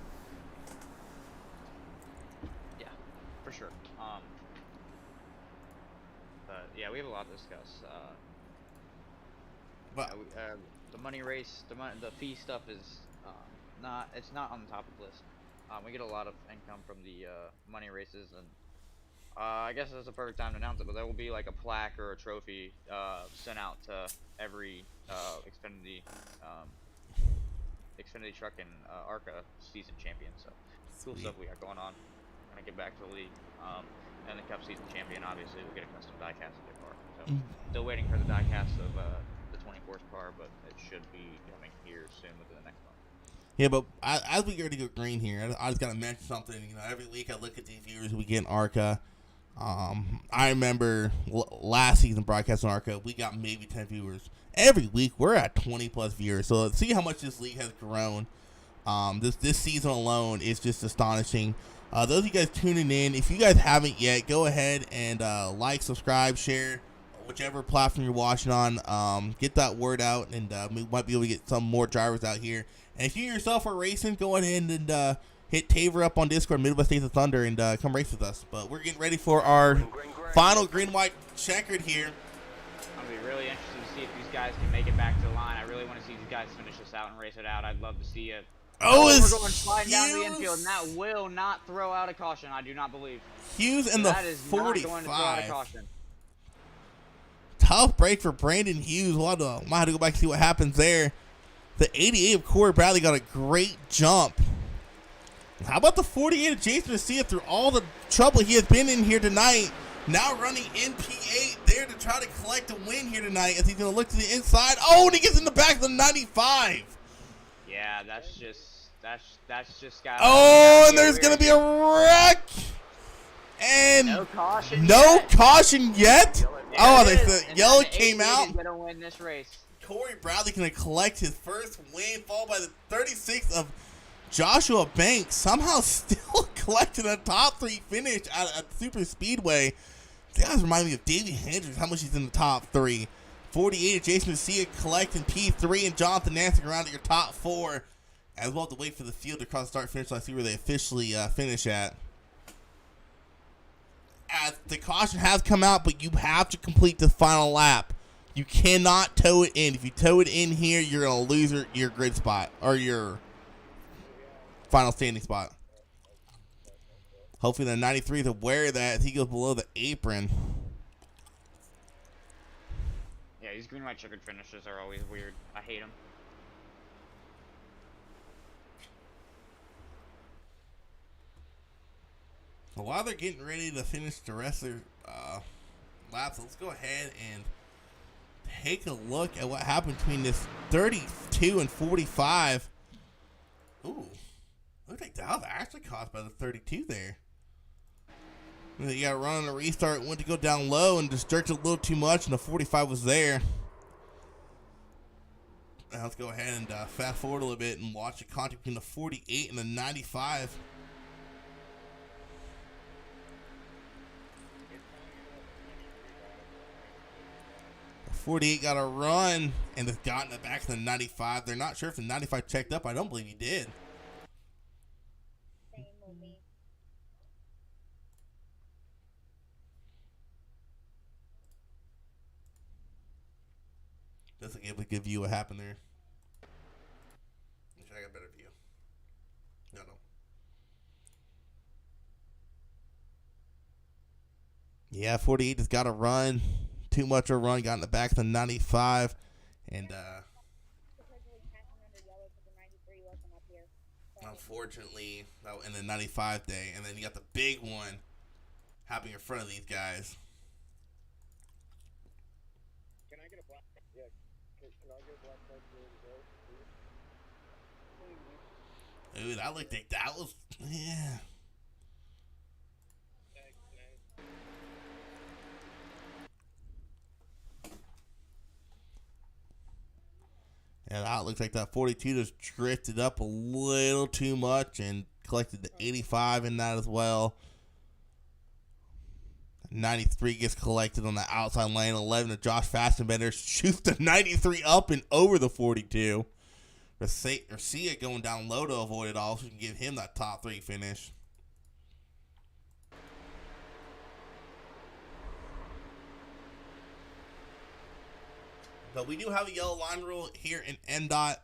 Yeah, for sure. But yeah, we have a lot to discuss. The money race, the fee stuff is it's not on the top of the list. We get a lot of income from the money races, and I guess that's the perfect time to announce it, but there will be like a plaque or a trophy sent out to every Xfinity Truck and Arca season champion. So cool stuff we got going on. Gonna get back to the league. And the Cup season champion obviously will get a custom diecast of their car. So still waiting for the diecast of the 24th car, but it should be coming here soon within the next month. Yeah, but as we get ready to go green here, I just gotta mention something. You know, every week I look at these viewers we get in Arca. I remember last season broadcast on Arca, we got maybe 10 viewers. Every week we're at 20 plus viewers. So let's see how much this league has grown. This season alone is just astonishing. Those of you guys tuning in, if you guys haven't yet, go ahead and like, subscribe, share, whichever platform you're watching on. Get that word out, and we might be able to get some more drivers out here. And if you yourself are racing, go ahead and hit Taver up on Discord, Midwest Days of Thunder, and come race with us. But we're getting ready for our final green-white checkered here. I'll be really interested to see if these guys can make it back to the line. I really want to see these guys finish this out and race it out. I'd love to see it. Oh, we're going sliding down the infield, and that will not throw out a caution, I do not believe. Hughes in the that is 45. Not going to throw out a caution. Tough break for Brandon Hughes. Might have to go back and see what happens there. The 88 of Corey Bradley got a great jump. How about the 48 of Jason Garcia through all the trouble he has been in here tonight? Now running in P8 there to try to collect a win here tonight as he's going to look to the inside. Oh, and he gets in the back of the 95. Yeah, that's just got. Oh, and there's going to be a wreck. And no caution yet. Oh, the yellow came out. He's going to win this race. Corey Bradley going to collect his first win, followed by the 36 of Joshua Banks, somehow still collecting a top 3 finish at Super Speedway. These guys remind me of Davey Hendricks, how much he's in the top 3. 48 of Jason Garcia collecting P3, and Jonathan Nansing around at your top 4. As well, to wait for the field to cross the start-finish line, see where they officially finish at. As the caution has come out, but you have to complete the final lap. You cannot tow it in. If you tow it in here, you're going to lose your grid spot, or your final standing spot. Hopefully the 93 is aware of that as he goes below the apron. Yeah, these green white checkered finishes are always weird. I hate them. So while they're getting ready to finish the rest of their laps, let's go ahead and take a look at what happened between this 32 and 45. Ooh. Looks like that was actually caused by the 32 there. You got to run on a restart, went to go down low and just jerked a little too much, and the 45 was there. Now let's go ahead and fast forward a little bit and watch the contact between the 48 and the 95. The 48 got a run and has gotten it back to the 95. They're not sure if the 95 checked up. I don't believe he did. Doesn't give a good view what happened there. I got a better view. No. Yeah, 48 has got a run. Too much of a run. Got in the back of the 95. And, unfortunately, in the 95 day. And then you got the big one happening in front of these guys. Ooh, that looked like that was, yeah. Yeah, that looks like that 42 just drifted up a little too much and collected the 85 in that as well. 93 gets collected on the outside lane. 11 of Josh Fastenbender shoots the 93 up and over the 42. Garcia going down low to avoid it all, so we can give him that top 3 finish. But we do have a yellow line rule here in Mdot.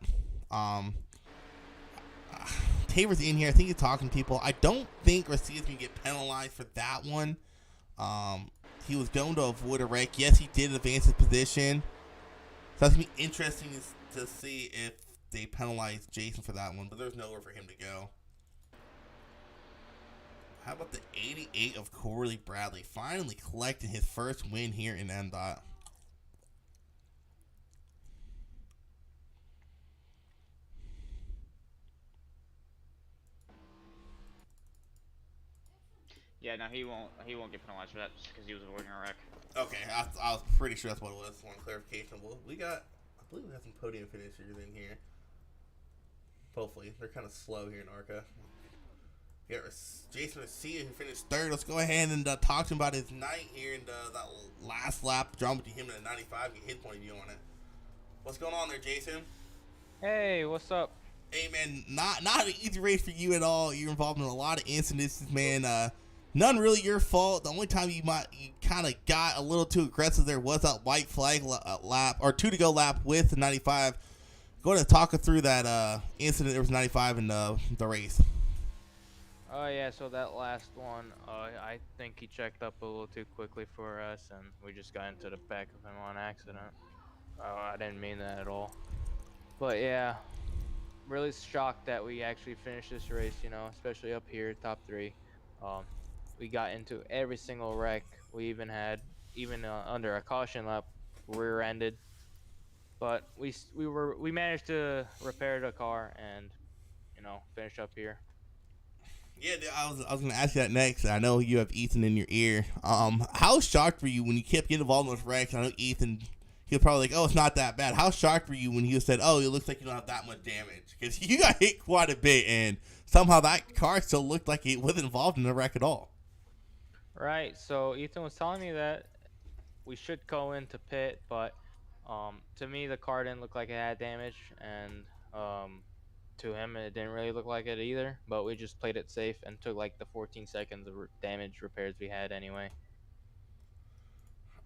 Taver's in here. I think he's talking to people. I don't think Garcia's going to get penalized for that one. He was going to avoid a wreck. Yes, he did advance his position. So that's going to be interesting to see if they penalize Jason for that one, but there's nowhere for him to go. How about the 88 of Corley Bradley finally collecting his first win here in Mdot? Yeah, no, he won't get penalized for that just because he was avoiding a wreck. Okay, I was pretty sure that's what it was. One clarification. Well, I believe we have some podium finishers in here. Hopefully, they're kind of slow here in Arca. Yeah, Jason Garcia, who finished third. Let's go ahead and talk to him about his night here and that last lap. John between him and a 95. Get his point of view on it. What's going on there, Jason? Hey, what's up? Hey, man, not an easy race for you at all. You're involved in a lot of incidences, man. None really your fault. The only time you kind of got a little too aggressive there was that white flag lap, or 2 to go lap with the 95. Go ahead and talk us through that incident. There was 95 in the race. Oh yeah, so that last one, I think he checked up a little too quickly for us, and we just got into the back of him on accident. Oh, I didn't mean that at all. But yeah, really shocked that we actually finished this race, you know, especially up here, top 3. We got into every single wreck. We even had, under a caution lap, rear-ended. But we managed to repair the car and, you know, finish up here. Yeah, I was gonna ask you that next. I know you have Ethan in your ear. How shocked were you when you kept getting involved in those wrecks? I know Ethan, he was probably like, "Oh, it's not that bad." How shocked were you when he said, "Oh, it looks like you don't have that much damage"? Because you got hit quite a bit, and somehow that car still looked like it wasn't involved in the wreck at all. Right. So Ethan was telling me that we should go into pit, but to me the car didn't look like it had damage, and to him it didn't really look like it either. But we just played it safe and took like the 14 seconds of damage repairs we had anyway.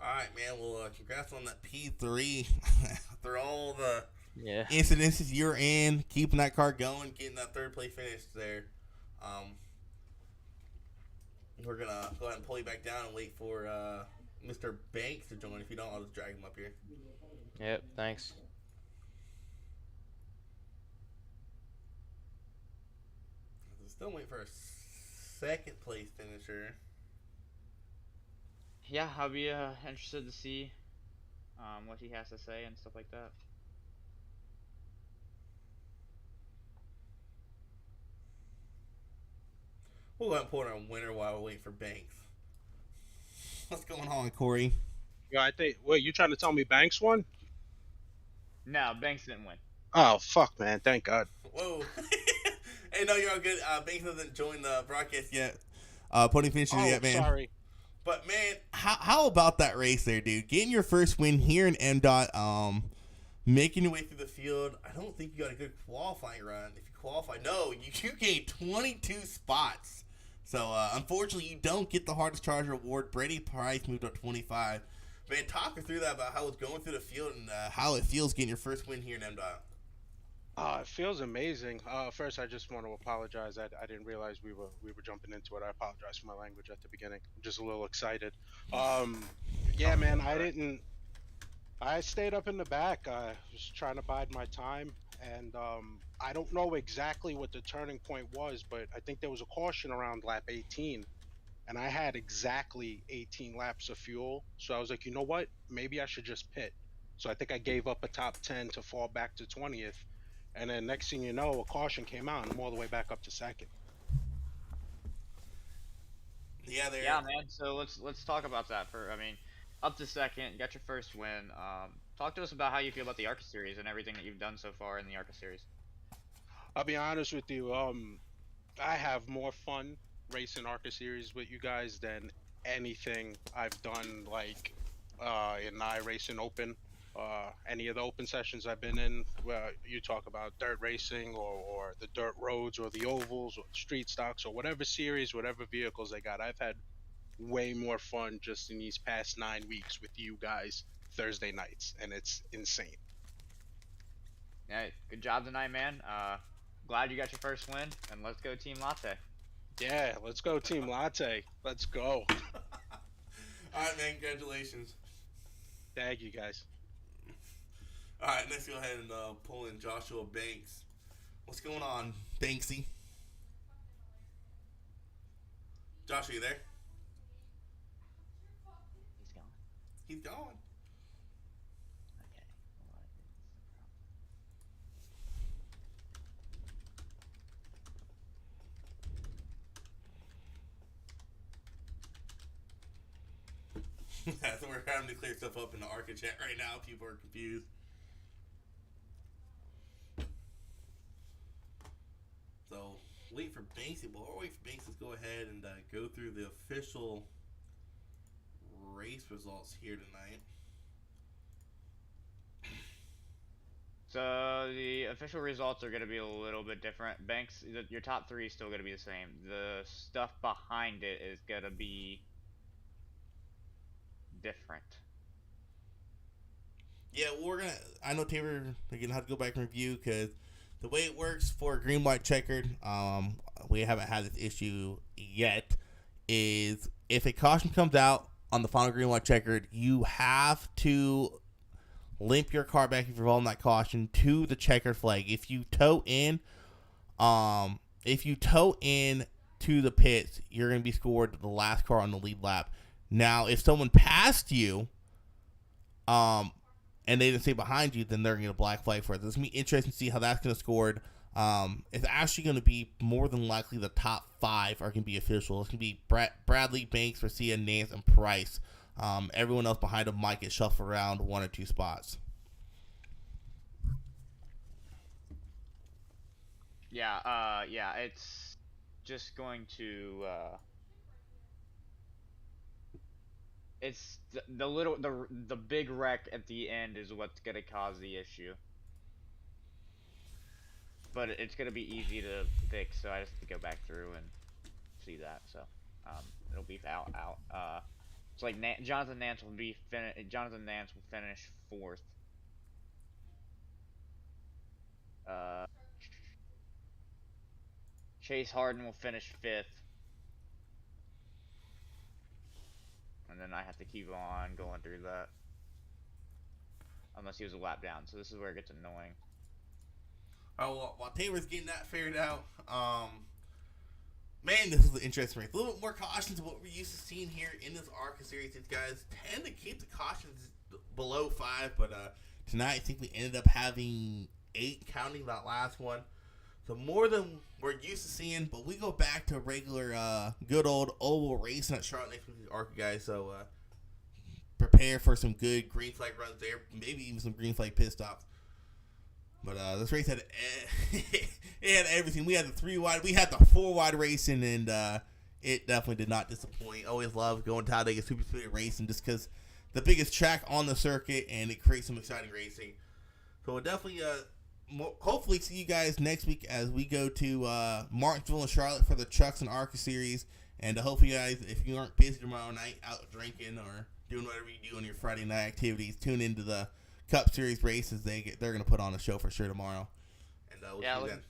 All right, man. Well, congrats on that P3 through all the incidences you're in, keeping that car going, getting that third place finish there. We're gonna go ahead and pull you back down and wait for Mr. Banks to join. If you don't, I'll just drag him up here. Yep. Thanks. Still waiting for a second place finisher. Yeah, I'll be interested to see what he has to say and stuff like that. We'll go ahead and pull in our winner while we wait for Banks. What's going on, Corey? Yeah, I think. Wait, you trying to tell me Banks won? No, Banks didn't win. Oh fuck, man! Thank God. Whoa. Hey, no, you're all good. Banks hasn't joined the broadcast yet. Podium finishes yet, man. Sorry. But man, how about that race there, dude? Getting your first win here in Mdot, making your way through the field. I don't think you got a good qualifying run. If you qualify, no, you gained 22 spots. So unfortunately, you don't get the hardest charger award. Brady Price moved up 25. Man, talk us through that about how it's going through the field and how it feels getting your first win here in Mdot. It feels amazing. First, I just want to apologize. I didn't realize we were jumping into it. I apologize for my language at the beginning. I'm just a little excited. Yeah, man. I stayed up in the back. I was trying to bide my time, and I don't know exactly what the turning point was, but I think there was a caution around lap 18, and I had exactly 18 laps of fuel. So I was like, you know what? Maybe I should just pit. So I think I gave up a top 10 to fall back to 20th. And then next thing you know, a caution came out, and I'm all the way back up to second. Yeah, man. So let's talk about that up to second, got your first win. Talk to us about how you feel about the Arca series and everything that you've done so far in the Arca series. I'll be honest with you. I have more fun racing Arca series with you guys than anything I've done, like in iRacing Open. Any of the open sessions I've been in, where you talk about dirt racing or the dirt roads or the ovals or street stocks or whatever series, whatever vehicles they got, I've had way more fun just in these past 9 weeks with you guys Thursday nights, and it's insane. Yeah, good job tonight, man. Glad you got your first win, and let's go Team Latte. Yeah, let's go Team Latte. Let's go. right, man. Congratulations. Thank you, guys. All right, let's go ahead and pull in Joshua Banks. What's going on, Banksy? Josh, are you there? He's gone. He's gone. Okay. What is So we're having to clear stuff up in the Arca chat right now. People are confused. So, wait for Banks. Well, we'll wait for Banks to go ahead and go through the official race results here tonight. So the official results are going to be a little bit different. Banks, your top three is still going to be the same. The stuff behind it is going to be different. Yeah, we're gonna. I know Taylor, we're gonna have to go back and review because the way it works for green, white, checkered, we haven't had this issue yet. Is if a caution comes out on the final green, white, checkered, you have to limp your car back if you're involved in that caution to the checkered flag. If you tow in to the pits, you're gonna be scored the last car on the lead lap. Now, if someone passed you, and they didn't stay behind you, then they're going to get a black flag for it. It's going to be interesting to see how that's going to scored. It's actually going to be more than likely the top 5 are going to be official. It's going to be Bradley, Banks, Garcia, Nance, and Price. Everyone else behind them might get shuffled around 1 or 2 spots. Yeah, it's just going to, it's the big wreck at the end is what's gonna cause the issue. But it's gonna be easy to fix, so I just have to go back through and see that. So, it'll be out. It's like Jonathan Nance will finish 4th. Chase Harden will finish 5th. And then I have to keep on going through that. Unless he was a lap down. So this is where it gets annoying. Oh, well, while Taylor's getting that figured out, man, this is an interesting race. A little bit more cautions than what we're used to seeing here in this Arca series. These guys tend to keep the cautions below 5, but tonight I think we ended up having 8, counting that last one. So more than we're used to seeing, but we go back to regular, good old oval racing at Charlotte next week with the Arca guys. So prepare for some good green flag runs there, maybe even some green flag pit stops. But this race had it had everything. We had the 3 wide, we had the 4 wide racing, and it definitely did not disappoint. Always love going to Talladega Super Speedway racing just because the biggest track on the circuit, and it creates some exciting racing. So we'll definitely hopefully see you guys next week as we go to Martinsville and Charlotte for the Trucks and Arca series. And hopefully, you guys, if you aren't busy tomorrow night out drinking or doing whatever you do on your Friday night activities, tune into the Cup Series races. They're going to put on a show for sure tomorrow. And we'll see you then.